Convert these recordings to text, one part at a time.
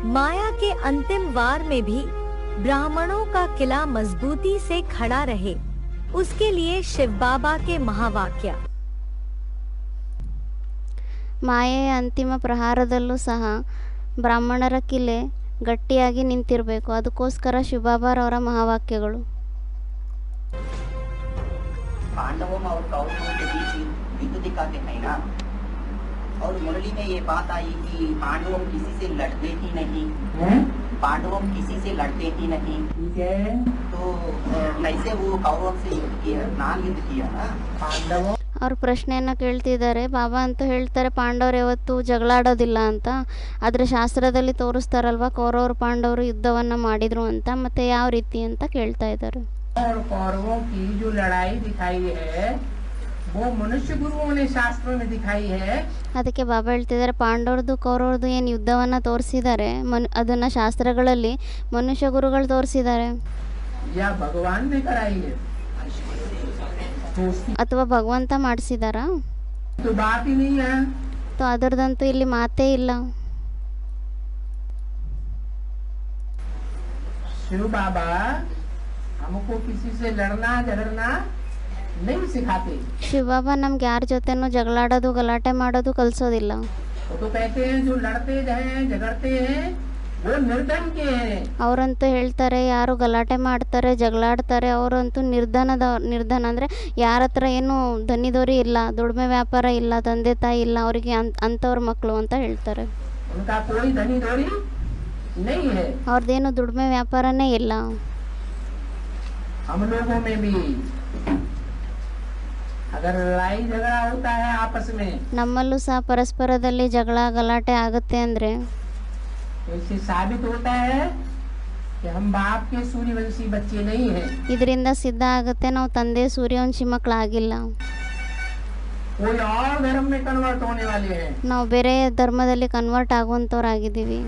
माया के अंतिम वार में भी ब्राह्मणों का किला मजबूती से खड़ा रहे, उसके लिए शिव बाबा के महावाक्य। ಮಾಯೆಯ ಅಂತಿಮ ಪ್ರಹಾರದಲ್ಲೂ ಸಹ ಬ್ರಾಹ್ಮಣರ ಕಿಲೆ ಗಟ್ಟಿಯಾಗಿ ನಿಂತಿರಬೇಕು, ಅದಕ್ಕೋಸ್ಕರ ಶಿವಬಾಬಾರವರ ಮಹಾವಾಕ್ಯಗಳು. पांडवों और कौरवों के बीच युद्ध दिखाते हैं ना, और मुरली में ये बात आई कि पांडवों किसी से लड़ते ही नहीं, पांडवों किसी से लड़ते ही नहीं, तो कैसे वो कौरवों से युद्ध किया, नान युद्ध किया ना पांडवों. ಅವ್ರ ಪ್ರಶ್ನೆಯನ್ನು ಕೇಳ್ತಿದ್ದಾರೆ. ಬಾಬಾ ಅಂತೂ ಹೇಳ್ತಾರೆ ಪಾಂಡವರು ಯಾವತ್ತೂ ಜಗಳಾಡೋದಿಲ್ಲ ಅಂತ, ಆದರೆ ಶಾಸ್ತ್ರದಲ್ಲಿ ತೋರಿಸ್ತಾರಲ್ವ ಕೌರವರು ಪಾಂಡವರು ಯುದ್ಧವನ್ನು ಮಾಡಿದರು ಅಂತ, ಮತ್ತೆ ಯಾವ ರೀತಿ ಅಂತ ಕೇಳ್ತಾ ಇದ್ದಾರೆ. और कौरवों की जो लड़ाई दिखाई है वो मनुष्य गुरुओं ने शास्त्रों में दिखाई है. ಅದಕ್ಕೆ ಬಾಬಾ ಹೇಳ್ತಿದ್ದಾರೆ ಪಾಂಡವ್ರದ್ದು ಕೌರವ್ರದ್ದು ಏನು ಯುದ್ಧವನ್ನು ತೋರಿಸಿದ್ದಾರೆ ಅದನ್ನು ಶಾಸ್ತ್ರಗಳಲ್ಲಿ ಮನುಷ್ಯ ಗುರುಗಳು ತೋರಿಸಿದ್ದಾರೆ, या भगवान ने कराई है, ಅಥವಾ ಭಗವಂತ ಮಾಡಿಸಿದಾರಾ? तो बात ही नहीं है. तो ಅದರದಂತೂ ಇಲ್ಲಿ ಮಾತೇ ಇಲ್ಲ. शिव बाबा हमको किसी से लड़ना झगड़ना नहीं सिखाते. ಶಿವಬಾಬಾ ನಮ್ಗೆ ಯಾರ ಜೊತೆನೂ ಜಗಳಾಡೋದು ಗಲಾಟೆ ಮಾಡೋದು ಕಲಿಸೋದಿಲ್ಲ. वो तो कहते हैं जो लड़ते हैं झगड़ते हैं वो निर्धन के हैं. ಅವರಂತೂ ಹೇಳ್ತಾರೆ ಯಾರು ಗಲಾಟೆ ಮಾಡ್ತಾರೆ ಜಗಳಾಡ್ತಾರೆ ಅವರಂತೂ ನಿರ್ಧನ ಅಂದರೆ ಯಾರ ಹತ್ರ ಏನು ಧನಿದೋರಿ ಇಲ್ಲ, ದುಡಿಮೆ ವ್ಯಾಪಾರ ಇಲ್ಲ, ತಂದೆ ತಾಯಿ ಇಲ್ಲ, ಅವರಿಗೆ ಅಂಥವ್ರ ಮಕ್ಕಳು ಅಂತ ಹೇಳ್ತಾರೆ. उनका कोई धनी दौरी नहीं है. ಅವ್ರದ್ದೇನು ದುಡಿಮೆ ವ್ಯಾಪಾರನೇ ಇಲ್ಲ. हम लोगों में भी अगर लड़ाई झगड़ा होता है आपस में, ನಮ್ಮಲ್ಲೂ ಸಹ ಪರಸ್ಪರದಲ್ಲಿ ಜಗಳ ಗಲಾಟೆ ಆಗುತ್ತೆ ಅಂದರೆ तो इससे साबित होता है कि हम बाप के सूर्यवंशी बच्चे नहीं हैं. ಇದರಿಂದ ಸಿದ್ಧ ಆಗುತ್ತೆ ನಾವು ತಂದೆ ಸೂರ್ಯವಂಶಿ ಮಕ್ಕಳಾಗಿಲ್ಲ, कोई और धर्म में कन्वर्ट होने वाले हैं. ನಾವು ಬೇರೆ ಧರ್ಮದಲ್ಲಿ ಕನ್ವರ್ಟ್ ಆಗುವಂಥವ್ರಾಗಿದ್ದೀವಿ.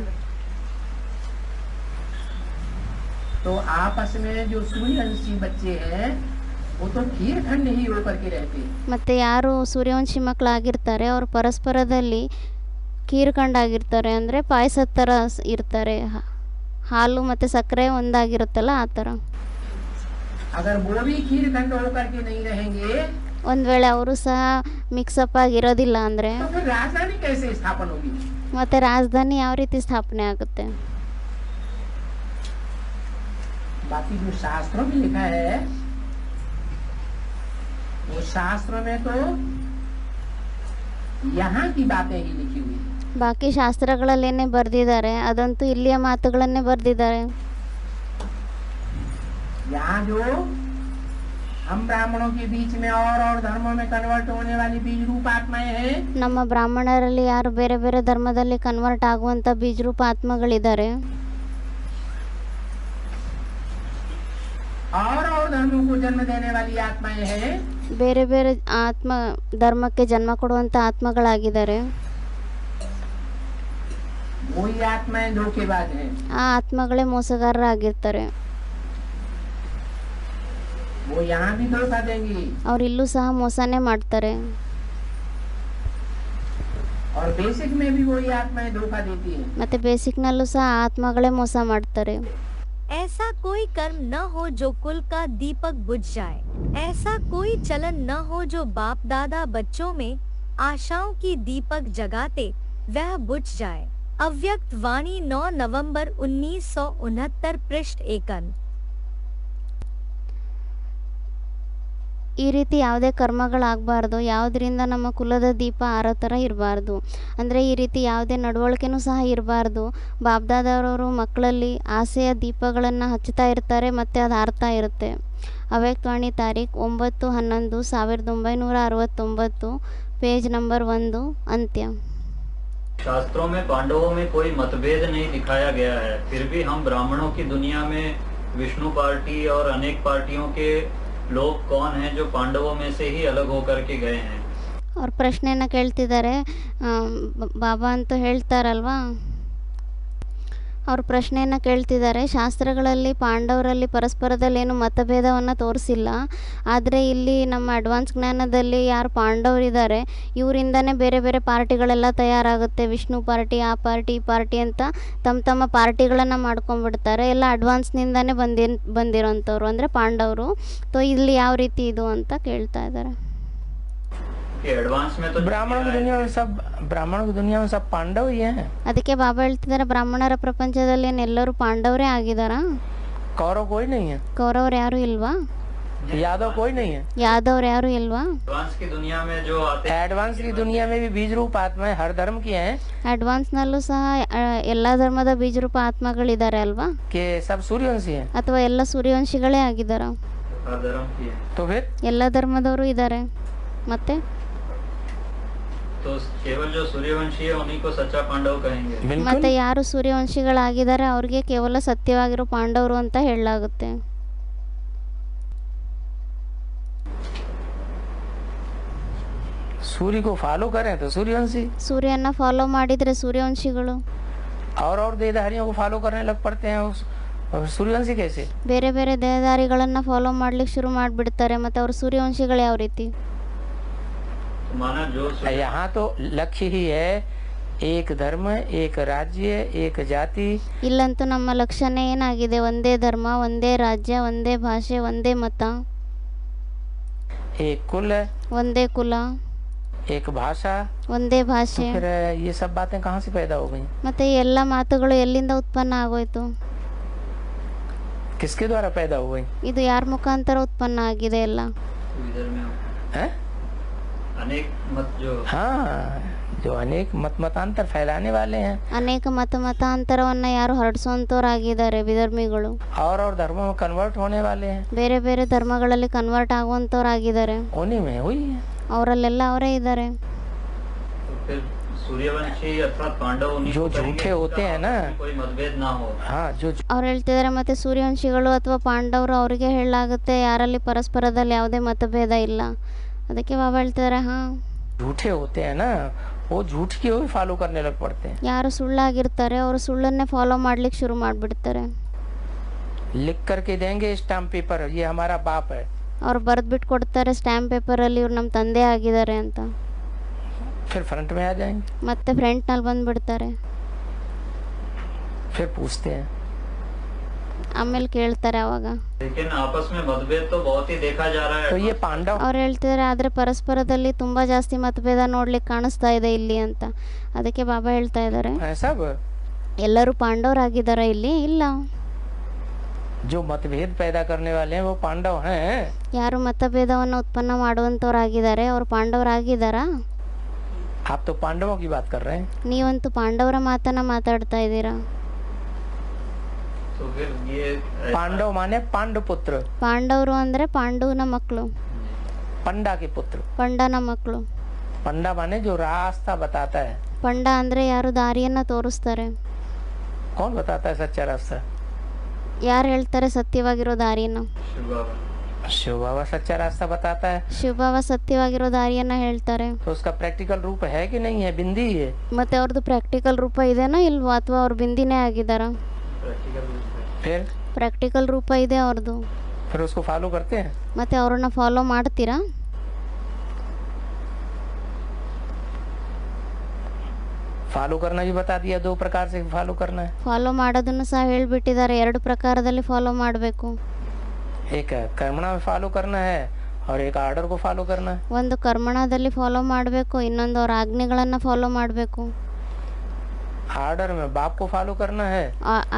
तो आपस में जो सूर्यवंशी बच्चे हैं वो तो खीर खंड ही होकर के रहते हैं. ಮತ್ತು ಯಾರು ಸೂರ್ಯವಂಶಿ ಮಕ್ಕಳಾಗಿರ್ತಾರೆ ಅವರು ಪರಸ್ಪರದಲ್ಲಿ ಕೀರ್ಕಂಡಾಗಿರ್ತಾರೆ, ಅಂದರೆ ಪಾಯಸದ ಥರ ಇರ್ತಾರೆ, ಹಾಲು ಮತ್ತು ಸಕ್ಕರೆ ಒಂದಾಗಿರುತ್ತಲ್ಲ ಆ ಥರ. अगर वो भी खीर खंड होकर के नहीं रहेंगे ಒಂದು ವೇಳೆ ಅವರು ಸಹ ಮಿಕ್ಸಪ್ ಆಗಿರೋದಿಲ್ಲ ಅಂದರೆ तो फिर राजधानी कैसे स्थापन होगी. ಮತ್ತು ರಾಜಧಾನಿ ಯಾವ ರೀತಿ ಸ್ಥಾಪನೆ ಆಗುತ್ತೆ? बाकी जो शास्त्रों में लिखा है वो शास्त्रों में तो यहाँ की बातें ही लिखी हुई. ಬಾಕಿ ಶಾಸ್ತ್ರಗಳಲ್ಲೇನೇ ಬರೆದಿದ್ದಾರೆ ಅದಂತೂ ಇಲ್ಲಿಯ ಮಾತುಗಳನ್ನೇ ಬರೆದಿದ್ದಾರೆ. यहाँ जो हम ब्राह्मणों के बीच में और धर्मों में कन्वर्ट होने वाली बीज रूप आत्माएं हैं. ನಮ್ಮ ಬ್ರಾಹ್ಮಣರಲ್ಲಿ ಯಾರು ಬೇರೆ ಬೇರೆ ಧರ್ಮದಲ್ಲಿ ಕನ್ವರ್ಟ್ ಆಗುವಂಥ ಬೀಜರೂಪ ಆತ್ಮಗಳಿದ್ದಾರೆ, और धर्मों को जन्म देने वाली आत्माएं हैं. ಬೇರೆ ಬೇರೆ ಆತ್ಮ ಧರ್ಮಕ್ಕೆ ಜನ್ಮ ಕೊಡುವಂಥ ಆತ್ಮಗಳಾಗಿದ್ದಾರೆ. वही आत्माएं धोखेबाज हैं. ಆ ಆತ್ಮಗಳೇ ಮೋಸಗಾರರಾಗಿರ್ತಾರೆ. वो यहाँ भी धोखा देंगी ಅವ್ರು ಇಲ್ಲೂ ಸಹ ಮೋಸನೇ ಮಾಡ್ತಾರೆ. और बेसिक में भी वही आत्माएं धोखा देती हैं. ಮತ್ತು ಬೇಸಿಕ್ನಲ್ಲೂ ಸಹ ಆತ್ಮಗಳೇ ಮೋಸ ಮಾಡ್ತಾರೆ. ऐसा कोई कर्म न हो जो कुल का दीपक बुझ जाए, ऐसा कोई चलन न हो जो बाप दादा बच्चों में आशाओं की दीपक जगाते वह बुझ जाए। अव्यक्त वाणी 9 नवंबर 1969 पृष्ठ 1। ಈ ರೀತಿ ಯಾವುದೇ ಕರ್ಮಗಳಾಗಬಾರ್ದು, ಯಾವುದರಿಂದ ನಮ್ಮ ಕುಲದ ದೀಪ ಆರೋ ಥರ ಇರಬಾರ್ದು. ಅಂದರೆ ಈ ರೀತಿ ಯಾವುದೇ ನಡವಳಿಕೆನೂ ಸಹ ಇರಬಾರ್ದು. ಬಾಬ್ದಾದವರವರು ಮಕ್ಕಳಲ್ಲಿ ಆಸೆಯ ದೀಪಗಳನ್ನು ಹಚ್ಚುತ್ತಾ ಇರ್ತಾರೆ ಮತ್ತು ಅದು ಆರ್ತಾ ಇರುತ್ತೆ. ಅವ್ಯಕ್ತವಾಣಿ ತಾರೀಖು 9/11/1969, पेज नंबर 1 अंत्य। शास्त्रों में पांडवों में कोई मतभेद नहीं दिखाया गया है, फिर भी हम ब्राह्मणों की दुनिया में विष्णु पार्टी और अनेक पार्टियों के लोग कौन हैं जो पांडवों में से ही अलग होकर के गए हैं। और ಪ್ರಶ್ನೆಯನ್ನು ಕೇಳ್ತಿದ್ದಾರೆ, ಬಾಬಾ ಅಂತ ಹೇಳ್ತಾರಲ್ವಾ, ಅವ್ರ ಪ್ರಶ್ನೆಯನ್ನು ಕೇಳ್ತಿದ್ದಾರೆ. ಶಾಸ್ತ್ರಗಳಲ್ಲಿ ಪಾಂಡವರಲ್ಲಿ ಪರಸ್ಪರದಲ್ಲಿ ಏನು ಮತಭೇದವನ್ನು ತೋರಿಸಿಲ್ಲ, ಆದರೆ ಇಲ್ಲಿ ನಮ್ಮ ಅಡ್ವಾನ್ಸ್ ಜ್ಞಾನದಲ್ಲಿ ಯಾರು ಪಾಂಡವರಿದ್ದಾರೆ ಇವರಿಂದನೇ ಬೇರೆ ಬೇರೆ ಪಾರ್ಟಿಗಳೆಲ್ಲ ತಯಾರಾಗುತ್ತೆ. ವಿಷ್ಣು ಪಾರ್ಟಿ, ಆ ಪಾರ್ಟಿ, ಈ ಪಾರ್ಟಿ ಅಂತ ತಮ್ಮ ಪಾರ್ಟಿಗಳನ್ನು ಮಾಡ್ಕೊಂಡ್ಬಿಡ್ತಾರೆ. ಎಲ್ಲ ಅಡ್ವಾನ್ಸ್ನಿಂದನೇ ಬಂದಿರೋಂಥವ್ರು ಅಂದರೆ ಪಾಂಡವರು. तो ಇಲ್ಲಿ ಯಾವ ರೀತಿ ಇದು ಅಂತ ಕೇಳ್ತಾ ಇದ್ದಾರೆ. एडवांस में तो ब्राह्मणों की दुनिया में सब पांडव ही हैं। ಅದಕ್ಕೆ ಬಾಬಾ ಹೇಳ್ತಿದ್ದಾರೆ, ಬ್ರಾಹ್ಮಣರ ಪ್ರಪಂಚದಲ್ಲಿ ಎಲ್ಲರೂ ಪಾಂಡವರೇ ಆಗಿದಾರಾ? कौरव कोई नहीं है, ಕೌರವರು ಯಾರು ಇಲ್ವಾ? यादव कोई नहीं है। ಯಾದವ್ರು ಯಾರು ಇಲ್ವಾ? एडवांस की दुनिया में जो आते हैं, एडवांस की दुनिया में भी बीज रूप आत्माएं हर धर्म की हैं ಅಡ್ವಾನ್ಸ್ನಲ್ಲೂ ಸಹ ಎಲ್ಲ ಧರ್ಮದ ಬೀಜರೂಪ ಆತ್ಮಗಳಿದ್ದಾರೆ ಅಲ್ವಾ? कि सब सूर्यवंशी हैं। ಅಥವಾ ಎಲ್ಲ ಸೂರ್ಯವಂಶಿಗಳೇ ಆಗಿದಾರ? हर धर्म की है। तो फिर ಎಲ್ಲ ಧರ್ಮದವರು ಇದ್ದಾರೆ. ಮತ್ತೆ तो केवल जो सूर्यवंशी है उन्हीं को सच्चा पांडव कहेंगे। ಮತ್ತೆ बिल्कुल ಯಾರು ಸೂರ್ಯವಂಶಿಗಳಾಗಿದ್ದಾರೆ ಅವ್ರಿಗೆ ಕೇವಲ ಸತ್ಯವಾಗಿರೋ ಪಾಂಡವರು ಅಂತ ಹೇಳಲಾಗುತ್ತೆ. सूर्य को फॉलो करें तो सूर्यवंशी, ಸೂರ್ಯನ ಫಾಲೋ ಮಾಡಿದ್ರೆ ಸೂರ್ಯವಂಶಿಗಳು, और देहधारियों को फॉलो करने लग पड़ते हैं और सूर्यवंशी कैसे? ಬೇರೆ ಬೇರೆ ದೇಹದಾರಿಗಳನ್ನ ಫಾಲೋ ಮಾಡ್ಲಿಕ್ಕೆ ಶುರು ಮಾಡಿಬಿಡ್ತಾರೆ. ಮತ್ತೆ ಅವ್ರು ಸೂರ್ಯವಂಶಿಗಳು ಯಾವ ರೀತಿ? तो माना जो यहाँ तो लक्ष्य ही है एक धर्म, एक राज्य, एक जाति, ಇಲ್ಲಂತೂ ನಮ್ಮ ಲಕ್ಷಣ ಏನಾಗಿದೆ? ಒಂದೇ ಧರ್ಮ, ಒಂದೇ ರಾಜ್ಯ, ಒಂದೇ ಭಾಷೆ, ಒಂದೇ ಮತ, एक कुल, ಒಂದೇ ಕುಲ, एक भाषा। ಒಂದೇ ಭಾಷೆ. फिर ये सब बातें कहाँ से पैदा हो गई? ಮತ್ತೆ ಈ ಎಲ್ಲ ಮಾತುಗಳು ಎಲ್ಲಿಂದ ಉತ್ಪನ್ನ ಆಗೋಯ್ತು? किसके द्वारा पैदा हो गई? ಇದು ಯಾರ ಮುಖಾಂತರ ಉತ್ಪನ್ನ ಆಗಿದೆ ಎಲ್ಲ? इधर में हैं? अनेक मत जो हाँ, जो अनेक मतांतर फैलाने वाले हैं ಅನೇಕ ಮತಾಂತರವನ್ನ ಯಾರು ಹರಡಿಸುವಂತವರಾಗಿದ್ದಾರೆ ವಿಧರ್ಮಿಗಳು. और धर्मों में कन्वर्ट होने वाले हैं, ಬೇರೆ ಬೇರೆ ಧರ್ಮಗಳಲ್ಲಿ ಕನ್ವರ್ಟ್ ಆಗುವಂತವರಾಗಿದ್ದಾರೆ. उन्हीं में हुई है। ಅವರಲ್ಲೆಲ್ಲ ಅವರೇ ಇದ್ದಾರೆ. तो फिर सूर्यवंशी अर्थात पांडव उन्हीं जो को कहेंगे झूठे होते जिनका हैं ना, आपस में कोई मतभेद ना हो। हाँ जो ಅವ್ರು ಹೇಳ್ತಿದ್ದಾರೆ ಮತ್ತೆ ಸೂರ್ಯವಂಶಿಗಳು ಅಥವಾ ಪಾಂಡವರು ಅವರಿಗೆ ಹೇಳಲಾಗುತ್ತೆ ಯಾರಲ್ಲಿ ಪರಸ್ಪರದಲ್ಲಿ ಯಾವುದೇ ಮತಭೇದ ಇಲ್ಲ. ಅದಕ್ಕೆ ಬಾಬಾ ಹೇಳ್ತಿದ್ದಾರೆ, ಹಾಂ, झूठे होते हैं ना, वो झूठ की भी फॉलो करने लग पड़ते हैं। ಯಾರು ಸುಳ್ಳಾಗಿರ್ತಾರೆ ಅವರು ಸುಳ್ಳನ್ನೇ ಫಾಲೋ ಮಾಡ್ಲಿಕ್ಕೆ ಶುರು ಮಾಡಿಬಿಡ್ತಾರೆ. लिख करके देंगे स्टाम्प पेपर, ये हमारा बाप है, ಅವ್ರು ಬರೆದ್ಬಿಟ್ಟು ಕೊಡ್ತಾರೆ ಸ್ಟ್ಯಾಂಪ್ ಪೇಪರಲ್ಲಿ ಇವ್ರು ನಮ್ಮ ತಂದೆ ಆಗಿದ್ದಾರೆ ಅಂತ. फिर फ्रंट में आ जाएंगे, ಮತ್ತೆ ಫ್ರಂಟ್ನಲ್ಲಿ ಬಂದ್ಬಿಡ್ತಾರೆ. फिर पूछते हैं। ಆಮೇಲೆ ಕೇಳ್ತಾರೆ ಅವಾಗ. लेकिन आपस में मतभेद तो बहुत ही देखा जा रहा तो है। ये पांडव ಅವ್ರು ಹೇಳ್ತಿದ್ದಾರೆ ಆದರೆ ಪರಸ್ಪರದಲ್ಲಿ ತುಂಬ ಜಾಸ್ತಿ ಮತಭೇದ ನೋಡ್ಲಿಕ್ಕೆ ಕಾಣಿಸ್ತಾ ಇದೆ ಇಲ್ಲಿ ಅಂತ. ಅದಕ್ಕೆ ಬಾಬಾ ಹೇಳ್ತಾ ಇದ್ದಾರೆ, है सब, ಎಲ್ಲರೂ ಪಾಂಡವರಾಗಿದ್ದಾರೆ ಇಲ್ಲಿ? ಇಲ್ಲ, जो मतभेद पैदा करने वाले हैं वो पांडव हैं। ಯಾರು ಮತಭೇದವನ್ನು ಉತ್ಪನ್ನ ಮಾಡುವಂಥವ್ರಾಗಿದ್ದಾರೆ ಅವರು ಪಾಂಡವರಾಗಿದ್ದಾರಾ? आप तो पांडवों की बात कर रहे हैं। ನೀವಂತೂ ಪಾಂಡವರ ಮಾತನ್ನ ಮಾತಾಡ್ತಾ ಇದ್ದೀರಾ. तो फिर ये पांडव माने पांडु पुत्र, ಪಾಂಡವರು ಅಂದರೆ ಪಾಂಡುವಿನ ಮಕ್ಕಳು, पंडा के पुत्र। ಪಂಡನ ಮಕ್ಕಳು. पंडा माने जो रास्ता बताता है। ಪಂಡ ಅಂದರೆ ಯಾರು ದಾರಿಯನ್ನು ತೋರಿಸ್ತಾರೆ. कौन बताता है सच्चा रास्ता? ಯಾರು ಹೇಳ್ತಾರೆ ಸತ್ಯವಾಗಿರೋ ದಾರಿಯನ್ನು? शिव बाबा शिव बाबा सच्चा रास्ता बताता है। ಶಿವಬಾಬಾ ಸತ್ಯವಾಗಿರೋ ದಾರಿಯನ್ನು ಹೇಳ್ತಾರೆ. तो उसका प्रैक्टिकल रूप है कि नहीं है? बिंदी है। ಮತ್ತೆ ಅವ್ರದ್ದು ಪ್ರಾಕ್ಟಿಕಲ್ ರೂಪ ಇದೆನೋ ಇಲ್ವೋ, ಅಥವಾ ಅವ್ರು ಬಿಂದಿನೇ ಆಗಿದ್ದಾರಾ? प्रैक्टिकल रूप है। फिर ಪ್ರಾಕ್ಟಿಕಲ್ ರೂಪ ಇದೆ ಅವ್ರದ್ದು. फिर उसको फॉलो करते हैं। ಮತ್ತೆ ಅವ್ರನ್ನ ಫಾಲೋ ಮಾಡ್ತೀರಾ? फॉलो करना भी बता दिया, 2 प्रकार से फॉलो करना है। ಫಾಲೋ ಮಾಡೋದನ್ನು ಸಹ ಹೇಳ್ಬಿಟ್ಟಿದ್ದಾರೆ, 2 ಪ್ರಕಾರದಲ್ಲಿ ಫಾಲೋ ಮಾಡಬೇಕು. एक कर्मणा में फॉलो करना है और एक आर्डर को फॉलो करना है। ಒಂದು ಕರ್ಮಣದಲ್ಲಿ ಫಾಲೋ ಮಾಡಬೇಕು, ಇನ್ನೊಂದು ಅವ್ರ ಆಜ್ಞೆಗಳನ್ನು ಫಾಲೋ ಮಾಡಬೇಕು. आर्डर में बाप को फॉलो करना है,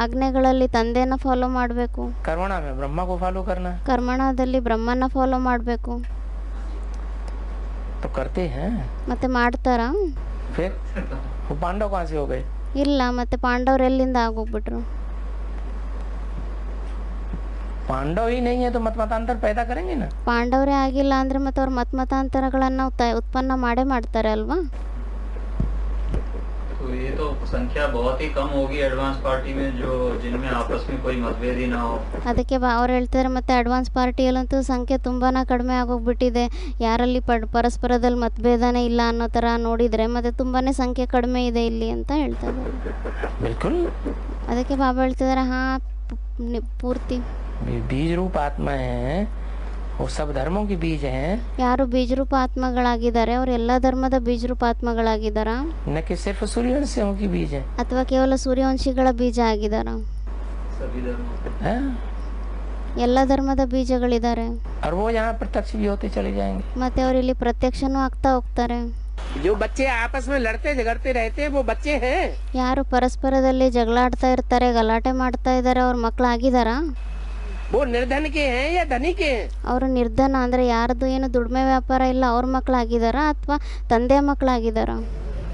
ಆಜ್ಞೆಗಳಲ್ಲಿ ತಂದೆನ ಫಾಲೋ ಮಾಡಬೇಕು. कर्मणा में ब्रह्मा को फॉलो करना है। ಕರ್ಮಣದಲ್ಲಿ ಬ್ರಹ್ಮನ ಫಾಲೋ ಮಾಡಬೇಕು. तो करते हैं। ಮತ್ತೆ ಮಾಡ್ತಾರಾ? फिर वो पांडव कहाँ से हो गए? ಇಲ್ಲ, ಮತ್ತೆ ಪಾಂಡವರು ಎಲ್ಲಿಂದ ಆಗೋಗ್ಬಿಟ್ರು? पांडव ही नहीं है तो मतांतर पैदा करेंगे ना। ಪಾಂಡವರೇ ಆಗಿಲ್ಲ ಅಂದ್ರೆ ಮತ್ತೆ ಅವ್ರ ಮತಾಂತರಗಳನ್ನು ಉತ್ಪನ್ನ ಮಾಡೇ ಮಾಡ್ತಾರೆ ಅಲ್ವಾ? तो ये तो संख्या बहुत ही कम होगी एडवांस पार्टी में जो जिनमें आपस में कोई मतभेद ही ना हो। ಅದಕ್ಕೆ ಅವ್ರು ಹೇಳ್ತಾರೆ ಮತ್ತೆ ಅಡ್ವಾನ್ಸ್ ಪಾರ್ಟಿಯಲ್ಲಂತೂ ಸಂಖ್ಯೆ ತುಂಬಾ ಕಡಿಮೆ ಆಗೋಗ್ಬಿಟ್ಟಿದೆ. ಯಾರಲ್ಲಿ ಪರಸ್ಪರದಲ್ಲಿ ಮತಭೇದನೇ ಇಲ್ಲ ಅನ್ನೋ ಥರ ನೋಡಿದರೆ ಮತ್ತೆ ತುಂಬಾ ಸಂಖ್ಯೆ ಕಡಿಮೆ ಇದೆ ಇಲ್ಲಿ ಅಂತ ಹೇಳ್ತಾರೆ. बिल्कुल ಅದಕ್ಕೆ ಬಾಬಾ ಹೇಳ್ತಿದ್ದಾರೆ ಹಾಂ ಪೂರ್ತಿ बीज रूप आत्मा है वो सब धर्मों के बीज हैं ಯಾರು ಬೀಜರೂಪ ಆತ್ಮಗಳಾಗಿದ್ದಾರೆ ಅವ್ರು ಎಲ್ಲ ಧರ್ಮದ ಬೀಜರೂಪ ಆತ್ಮಗಳಾಗಿದ್ದಾರಾ न कि सिर्फ सूर्यवंशियों के बीज हैं ಅಥವಾ ಕೇವಲ ಸೂರ್ಯವಂಶಿಗಳ ಬೀಜ ಆಗಿದ್ದಾರಾ सभी धर्मों के। हैं? ಎಲ್ಲ ಧರ್ಮದ ಬೀಜಗಳಿದ್ದಾರೆ और वो यहाँ प्रत्यक्ष भी होते चले जाएंगे। ಮತ್ತೆ ಅವ್ರು ಇಲ್ಲಿ ಪ್ರತ್ಯಕ್ಷನೂ ಆಗ್ತಾ ಹೋಗ್ತಾರೆ जो बच्चे आपस में लड़ते झगड़ते रहते हैं वो बच्चे हैं। ಯಾರು ಪರಸ್ಪರದಲ್ಲಿ ಜಗಳಾಡ್ತಾ ಇರ್ತಾರೆ ಗಲಾಟೆ ಮಾಡ್ತಾ ಇದ್ದಾರೆ ಅವ್ರ ಮಕ್ಕಳಾಗಿದ್ದಾರಾ वो निर्धन के हैं या धनी के हैं? ಅವರು ನಿರ್ಧನ ಅಂದರೆ ಯಾರ್ದು ಏನು ದುಡಿಮೆ ವ್ಯಾಪಾರ ಇಲ್ಲ ಅವ್ರ ಮಕ್ಕಳಾಗಿದ್ದಾರಾ ಅಥವಾ ತಂದೆ ಮಕ್ಕಳಾಗಿದ್ದಾರಾ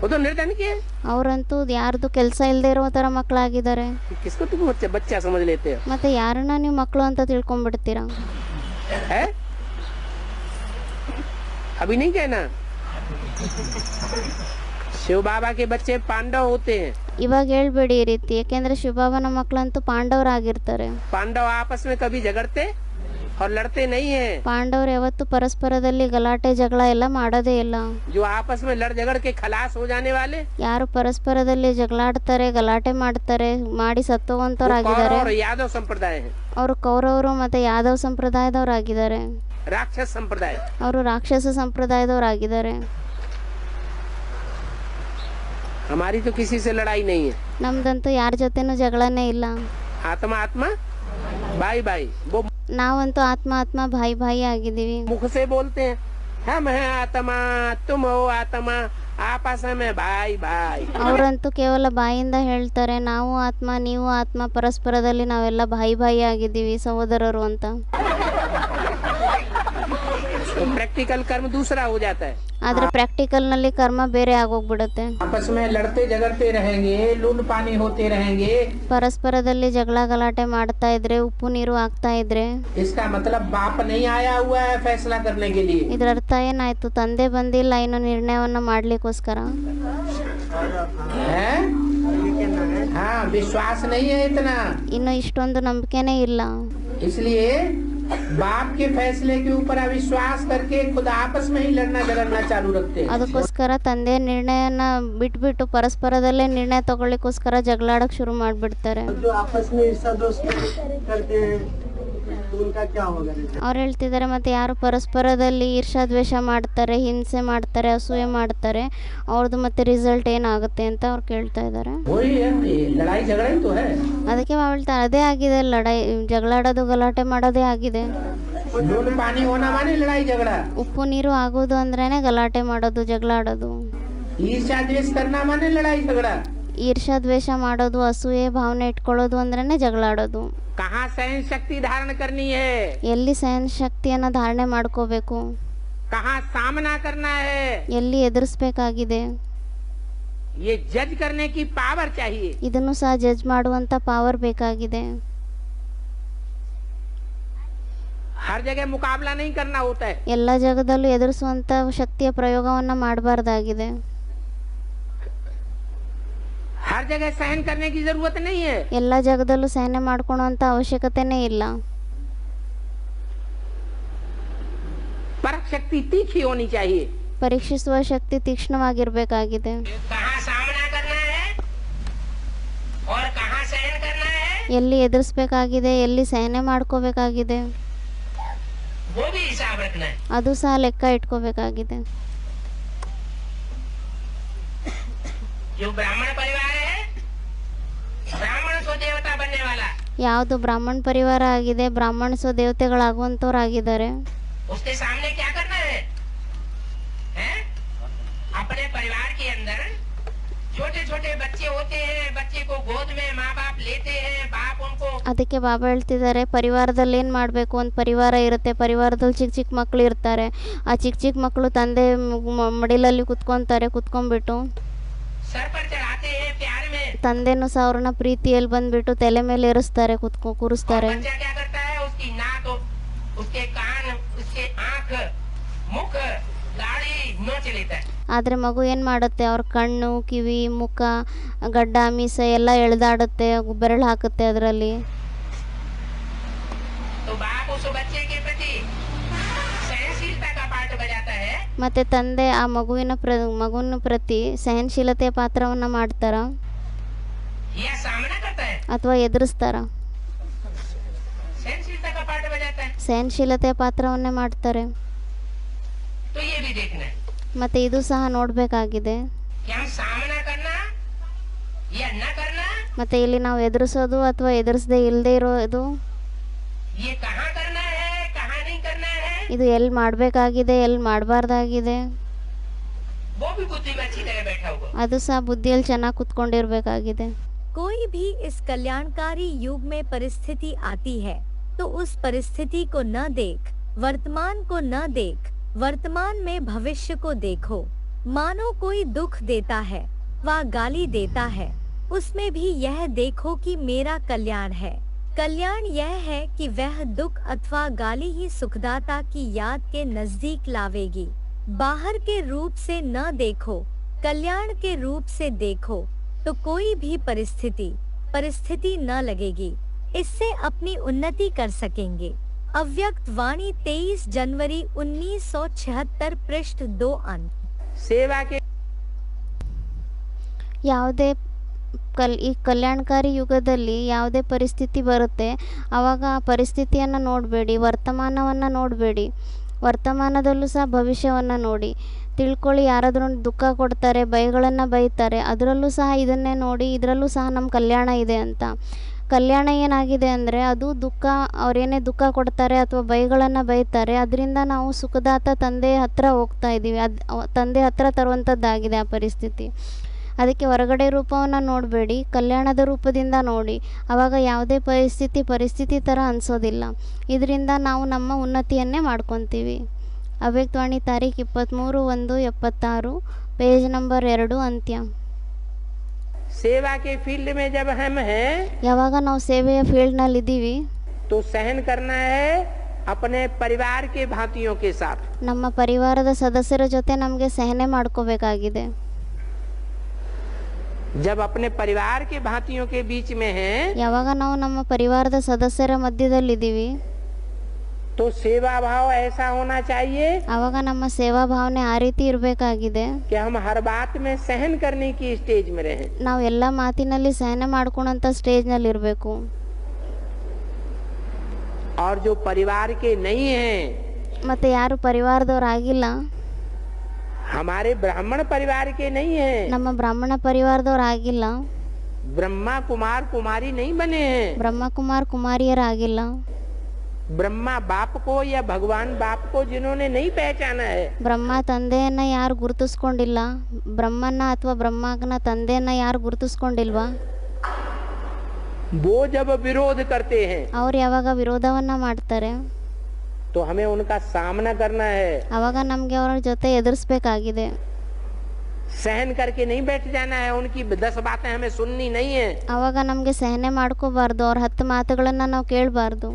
वो तो निर्धन के हैं। ಅವರಂತೂ ಯಾರ್ದು ಕೆಲಸ ಇಲ್ಲದೆ ಇರೋ ಥರ ಮಕ್ಕಳಾಗಿದ್ದಾರೆ किसको तुम बच्चा समझ लेते हो? ಮತ್ತೆ ಯಾರನ್ನ ನೀವು ಮಕ್ಕಳು ಅಂತ ತಿಳ್ಕೊಂಡ್ಬಿಡ್ತೀರಾ है? अभी नहीं कहना। शिव बाबा के बच्चे पांडव होते हैं। ಇವಾಗ ಹೇಳ್ಬೇಡಿ ಈ ರೀತಿ ಯಾಕೆಂದ್ರೆ ಶಿವಬಾಬನ ಮಕ್ಕಳಂತೂ ಪಾಂಡವರಾಗಿರ್ತಾರೆ पांडव आपस में कभी झगड़ते और लड़ते नहीं हैं। ಪಾಂಡವರು ಯಾವತ್ತು ಪರಸ್ಪರದಲ್ಲಿ ಗಲಾಟೆ ಜಗಳ ಎಲ್ಲ ಮಾಡೋದೇ ಇಲ್ಲ जो आपस में लड़ झगड़ के खलास हो जाने वाले ಯಾರು ಪರಸ್ಪರದಲ್ಲಿ ಜಗಳಾಡ್ತಾರೆ ಗಲಾಟೆ ಮಾಡ್ತಾರೆ ಮಾಡಿ वो ಸತ್ತೋವಂತವ್ರಾಗಿದ್ದಾರೆ कौरव और यादव संप्रदाय हैं। ಅವರು ಕೌರವರು ಮತ್ತೆ ಯಾದವ್ ಸಂಪ್ರದಾಯದವರಾಗಿದ್ದಾರೆ राक्षस संप्रदाय। ಅವರು ರಾಕ್ಷಸ ಸಂಪ್ರದಾಯದವರಾಗಿದ್ದಾರೆ हमारी तो किसी से लड़ाई नहीं है। ನಮ್ದಂತೂ ಯಾರ ಜೊತೆನೂ ಜಗಳನೇ ಇಲ್ಲ आत्मा आत्मा भाई भाई वो ನಾವಂತೂ ಆತ್ಮ ಆತ್ಮ ಭಾಯಿ ಭಾಯಿ ಆಗಿದ್ದೀವಿ मुख से बोलते हैं हम हैं आत्मा तुम हो आत्मा आपस में भाई भाई। ಅವರಂತೂ ಕೇವಲ ಬಾಯಿಂದ ಹೇಳ್ತಾರೆ ನಾವು ಆತ್ಮ ನೀವು ಆತ್ಮ ಪರಸ್ಪರದಲ್ಲಿ ನಾವೆಲ್ಲ ಭಾಯಿ ಭಾಯಿ ಆಗಿದ್ದೀವಿ ಸಹೋದರರು ಅಂತ तो प्रैक्टिकल कर्म दूसरा हो जाता है। ಆದ್ರೆ ಪ್ರಾಕ್ಟಿಕಲ್ ನಲ್ಲಿ ಕರ್ಮ ಬೇರೆ ಆಗೋಗ್ಬಿಡುತ್ತೆ आपस में लड़ते झगड़ते रहेंगे लून पानी होते रहेंगे। ಪರಸ್ಪರದಲ್ಲಿ ಜಗಳ ಗಲಾಟೆ ಮಾಡ್ತಾ ಇದ್ರೆ ಉಪ್ಪು ನೀರು ಆಗ್ತಾ ಇದ್ರೆ इसका मतलब बाप नहीं आया हुआ है फैसला करने के लिए। ಇದ್ರ ಅರ್ಥ ಏನಾಯ್ತು ತಂದೆ ಬಂದಿಲ್ಲ ಇನ್ನು ನಿರ್ಣಯವನ್ನ ಮಾಡ್ಲಿಕ್ಕೋಸ್ಕರ है? हाँ विश्वास नहीं है इतना, ಇನ್ನು ಇಷ್ಟೊಂದು ನಂಬಿಕೆನೇ ಇಲ್ಲ इसलिए बाप के फैसले के ऊपर अविश्वास करके खुद आपस में ही लड़ना झगड़ना चालू रखते हैं। ಅದಕ್ಕೋಸ್ಕರ ತಂದೆ ನಿರ್ಣಯನ ಬಿಟ್ಬಿಟ್ಟು ಪರಸ್ಪರದಲ್ಲೇ ನಿರ್ಣಯ ತಗೊಳ್ಳಿಕ್ಕೋಸ್ಕರ ಜಗಳಾಡಕ್ ಶುರು ಮಾಡ್ಬಿಡ್ತಾರೆ जो आपस में ईर्षा दोष करते हैं तो उनका क्या होगा? ಅವ್ರು ಹೇಳ್ತಿದ್ದಾರೆ ಮತ್ತೆ ಯಾರು ಪರಸ್ಪರದಲ್ಲಿ ಈರ್ಷಾ ದ್ವೇಷ ಮಾಡ್ತಾರೆ ಹಿಂಸೆ ಮಾಡ್ತಾರೆ ಅಸೂಯೆ ಮಾಡ್ತಾರೆ ಅವ್ರದ್ದು ಮತ್ತೆ ರಿಸಲ್ಟ್ ಏನಾಗುತ್ತೆ ಅಂತ ಅವ್ರು ಕೇಳ್ತಾ ಇದ್ದಾರೆ वही है, ये लड़ाई झगड़ा ही तो है। ಅದಕ್ಕೆ ನಾವು ಹೇಳ್ತಾರೆ ಅದೇ ಆಗಿದೆ ಲಡಾಯಿ ಜಗಳಾಡೋದು ಗಲಾಟೆ ಮಾಡೋದೇ ಆಗಿದೆ लून पानी होना माने लड़ाई झगड़ा, ಉಪ್ಪು ನೀರು ಆಗೋದು ಅಂದ್ರೇನೆ ಗಲಾಟೆ ಮಾಡೋದು ಜಗಳಾಡೋದು ईर्ष्या द्वेष करना माने लड़ाई झगड़ा। ಈರ್ಷಾ ದ್ವೇಷ ಮಾಡೋದು ಅಸೂಯೆ ಭಾವನೆ ಇಟ್ಕೊಳ್ಳೋದು ಅಂದ್ರೇನೆ ಜಗಳಾಡೋದು कहाँ सहन शक्ति धारण करनी है, ಎಲ್ಲಿ ಸಹನ ಶಕ್ತಿಯನ್ನ ಧಾರಣೆ ಮಾಡ್ಕೋಬೇಕು कहाँ सामना करना है, ಎಲ್ಲಿ ಎದುರಿಸ್ಬೇಕಾಗಿದೆ ये जज करने की पावर चाहिए। ಇದನ್ನು ಸಹ ಜಡ್ಜ್ ಮಾಡುವಂತ ಪವರ್ ಬೇಕಾಗಿದೆ हर जगह मुकाबला नहीं करना होता है। ಎಲ್ಲ ಜಾಗದಲ್ಲೂ ಎದುರಿಸುವಂತ ಶಕ್ತಿಯ ಪ್ರಯೋಗವನ್ನ ಮಾಡಬಾರ್ದಾಗಿದೆ हर जगह सहन करने की जरूरत नहीं है। ಎಲ್ಲ ಜಾಗದಲ್ಲೂ ಸಹನೆ ಮಾಡ್ಕೊಳ್ಳುವಂತ ಅವಶ್ಯಕತೆನೇ ಇಲ್ಲ परख शक्ति तीखी होनी चाहिए। ಪರೀಕ್ಷಿಸುವ ಶಕ್ತಿ ತೀಕ್ಷ್ಣವಾಗಿರ್ಬೇಕಾಗಿದೆ कहाँ सामना करना है और कहाँ सहन करना है ಎಲ್ಲಿ ಎದುರಿಸ್ಬೇಕಾಗಿದೆ ಎಲ್ಲಿ ಸಹನೆ ಮಾಡ್ಕೋಬೇಕಾಗಿದೆ वो भी हिसाब रखना है। ಅದು ಸಹ ಲೆಕ್ಕ ಇಟ್ಕೋಬೇಕಾಗಿದೆ जो ब्राह्मण परिवार है ब्राह्मण सो देवता बनने वाला, ಯಾವುದು ಬ್ರಾಹ್ಮಣ ಪರಿವಾರ ಆಗಿದೆ ಬ್ರಾಹ್ಮಣ ಸೊ ದೇವತೆಗಳಾಗುವಂತವ್ರಾಗಿದ್ದಾರೆ उसके सामने क्या करना है? हैं? अपने परिवार के अंदर छोटे छोटे बच्चे होते हैं, बच्चे को गोद में माँ बाप लेते हैं, बाप उनको ಅದಕ್ಕೆ ಬಾಬಾ ಹೇಳ್ತಿದ್ದಾರೆ ಪರಿವಾರದಲ್ಲಿ ಏನು ಮಾಡಬೇಕು ಒಂದು ಪರಿವಾರ ಇರುತ್ತೆ ಪರಿವಾರದಲ್ಲಿ ಚಿಕ್ಕ ಚಿಕ್ಕ ಮಕ್ಕಳು ಇರ್ತಾರೆ ಆ ಚಿಕ್ಕ ಚಿಕ್ಕ ಮಕ್ಕಳು ತಂದೆ ಮಡಿಲಲ್ಲಿ ಕುತ್ಕೊಂತಾರೆ ಕುತ್ಕೊಂಡ್ಬಿಟ್ಟು सर पर चढ़ाते हैं प्यार में। ತಂದೆನೂ ಸಹ ಅವ್ರನ್ನ ಪ್ರೀತಿಯಲ್ಲಿ ಬಂದ್ಬಿಟ್ಟು ತಲೆ ಮೇಲೆ ಏರಿಸ್ತಾರೆ ಕೂರಿಸ್ತಾರೆ बच्चा क्या करता है? उसकी नाक, उसके कान, उसके आँख, मुख, दाढ़ी नोच लेता है। ಆದರೆ ಮಗು ಏನು ಮಾಡುತ್ತೆ ಅವ್ರ ಕಣ್ಣು ಕಿವಿ ಮುಖ ಗಡ್ಡ ಮೀಸೆ ಎಲ್ಲ ಎಳೆದಾಡುತ್ತೆ ಬೆರಳು ಹಾಕುತ್ತೆ ಅದರಲ್ಲಿ तो बाप उस बच्चे के प्रति सहनशीलता का पाठ बजाता है। ಮತ್ತು ತಂದೆ ಆ ಮಗುವಿನ ಪ್ರತಿ ಸಹನಶೀಲತೆಯ ಪಾತ್ರವನ್ನು ಮಾಡ್ತಾರ या सामना करता है, ಅಥವಾ ಎದುರಿಸ್ತಾರ, सहनशीलता का पाठ बजाता है। ಸಹನಶೀಲತೆಯ ಪಾತ್ರವನ್ನೇ ಮಾಡ್ತಾರೆ. तो ये भी देखना है ಮತ್ತು ಇದು ಸಹ ನೋಡಬೇಕಾಗಿದೆ. कि हम सामना करना या न करना, ಮತ್ತು ಇಲ್ಲಿ ನಾವು ಎದುರಿಸೋದು ಅಥವಾ ಎದುರಿಸದೆ ಇಲ್ಲದೆ ಇರೋದು, ये कहाँ करना है कहाँ नहीं करना है, ಇದು ಎಲ್ಲಿ ಮಾಡಬೇಕಾಗಿದೆ ಎಲ್ಲಿ ಮಾಡಬಾರ್ದಾಗಿದೆ, वो भी बुद्धि में अच्छी तरह बैठा हुआ। ಅದು ಸಹ ಬುದ್ಧಿಯಲ್ಲಿ ಚೆನ್ನಾಗಿ ಕುತ್ಕೊಂಡಿರ್ಬೇಕಾಗಿದೆ. कोई भी इस कल्याणकारी युग में परिस्थिति आती है तो उस परिस्थिति को न देख, वर्तमान को न देख, वर्तमान में भविष्य को देखो। मानो कोई दुख देता है व गाली देता है, उसमें भी यह देखो कि मेरा कल्याण है। कल्याण यह है कि वह दुख अथवा गाली ही सुखदाता की याद के नजदीक लावेगी। बाहर के रूप से न देखो, कल्याण के रूप से देखो, तो कोई भी परिस्थिति न लगेगी। इससे अपनी उन्नति कर सकेंगे। अव्यक्त वाणी 23 जनवरी 1976 पृष्ठ 2 अंक। सेवा के ಯಾವುದೇ ಈ ಕಲ್ಯಾಣಕಾರಿ ಯುಗದಲ್ಲಿ ಯಾವುದೇ ಪರಿಸ್ಥಿತಿ ಬರುತ್ತೆ ಆವಾಗ ಆ ಪರಿಸ್ಥಿತಿಯನ್ನು ನೋಡಬೇಡಿ, ವರ್ತಮಾನವನ್ನು ನೋಡಬೇಡಿ, ವರ್ತಮಾನದಲ್ಲೂ ಸಹ ಭವಿಷ್ಯವನ್ನು ನೋಡಿ ತಿಳ್ಕೊಳ್ಳಿ. ಯಾರಾದರೂ ದುಃಖ ಕೊಡ್ತಾರೆ, ಬೈಗಳನ್ನು ಬೈತಾರೆ, ಅದರಲ್ಲೂ ಸಹ ಇದನ್ನೇ ನೋಡಿ, ಇದರಲ್ಲೂ ಸಹ ನಮ್ಮ ಕಲ್ಯಾಣ ಇದೆ ಅಂತ. ಕಲ್ಯಾಣ ಏನಾಗಿದೆ ಅಂದರೆ ಅದು ದುಃಖ, ಅವರೇನೇ ದುಃಖ ಕೊಡ್ತಾರೆ ಅಥವಾ ಬೈಗಳನ್ನು ಬೈತಾರೆ, ಅದರಿಂದ ನಾವು ಸುಖದಾತ ತಂದೆ ಹತ್ರ ಹೋಗ್ತಾ ಇದ್ದೀವಿ, ತಂದೆ ಹತ್ರ ತರುವಂಥದ್ದಾಗಿದೆ ಆ ಪರಿಸ್ಥಿತಿ. ಅದಕ್ಕೆ ಹೊರಗಡೆ ರೂಪವನ್ನು ನೋಡಬೇಡಿ, ಕಲ್ಯಾಣದ ರೂಪದಿಂದ ನೋಡಿ. ಆವಾಗ ಯಾವುದೇ ಪರಿಸ್ಥಿತಿ ಥರ ಅನಿಸೋದಿಲ್ಲ. ಇದರಿಂದ ನಾವು ನಮ್ಮ ಉನ್ನತಿಯನ್ನೇ ಮಾಡ್ಕೊತೀವಿ. ಅವ್ಯಕ್ತವಾಣಿ ತಾರೀಖು 23/1/76 ಪೇಜ್ ನಂಬರ್ 2 ಅಂತ್ಯ. सेवा के फील्ड में जब हम हैं ಯಾವಾಗ ನಾವು ಸೇವೆಯ ಫೀಲ್ಡ್ನಲ್ಲಿ ಇದ್ದೀವಿ तो सहन करना है अपने परिवार के भांतियों के साथ। ನಮ್ಮ ಪರಿವಾರದ ಸದಸ್ಯರ ಜೊತೆ ನಮಗೆ ಸಹನೆ ಮಾಡ್ಕೋಬೇಕಾಗಿದೆ. जब अपने परिवार के भांतियों के बीच में हैं ಯಾವಾಗ ನಾವು ನಮ್ಮ ಪರಿವಾರದ ಸದಸ್ಯರ ಮಧ್ಯದಲ್ಲಿದ್ದೀವಿ तो सेवा भाव ऐसा होना चाहिए ಆವಾಗ ನಮ್ಮ ಸೇವಾ ಭಾವನೆ ಆ ರೀತಿ ಇರಬೇಕಾಗಿದೆ कि हम हर बात में सहन करने की स्टेज में रहें। ನಾವು ಎಲ್ಲ ಮಾತಿನಲ್ಲಿ ಸಹನೆ ಮಾಡ್ಕೊಳಂತ ಸ್ಟೇಜ್ನಲ್ಲಿ ಇರಬೇಕು. और जो परिवार के नहीं हैं, ಮತ್ತೆ ಯಾರು ಪರಿವಾರದವರಾಗಿಲ್ಲ, हमारे ब्राह्मण परिवार के नहीं हैं, ನಮ್ಮ ಬ್ರಾಹ್ಮಣ ಪರಿವಾರದವರಾಗಿಲ್ಲ, ब्रह्मा कुमार कुमारी नहीं बने हैं, ಬ್ರಹ್ಮಕುಮಾರ್ ಕುಮಾರಿಯರಾಗಿಲ್ಲ, ब्रह्मा बाप को या भगवान बाप को जिन्होंने नहीं पहचाना है, ಬ್ರಹ್ಮ ತಂದೆಯನ್ನ ಯಾರು ಗುರುತಿಸ್ಕೊಂಡಿಲ್ಲ, ಬ್ರಹ್ಮನ ಅಥವಾ ಬ್ರಹ್ಮನ ತಂದೆಯನ್ನ ಯಾರು ಗುರುತಿಸ್ಕೊಂಡಿಲ್ವಾ, वो जब विरोध करते हैं ಅವ್ರು ಯಾವಾಗ ವಿರೋಧವನ್ನ ಮಾಡ್ತಾರೆ तो हमें उनका सामना करना है। ಆವಾಗ ನಮಗೆ ಅವರ ಜೊತೆ ಎದುರಿಸಬೇಕಾಗಿದೆ. सहन करके नहीं बैठ जाना है, उनकी 10 बातें हमें सुननी नहीं है। ಆವಾಗ ನಮಗೆ ಸಹನೆ ಮಾಡ್ಕೋಬಾರ್ದು, ಅವ್ರ 10 ಮಾತುಗಳನ್ನ ನಾವು ಕೇಳಬಾರ್ದು.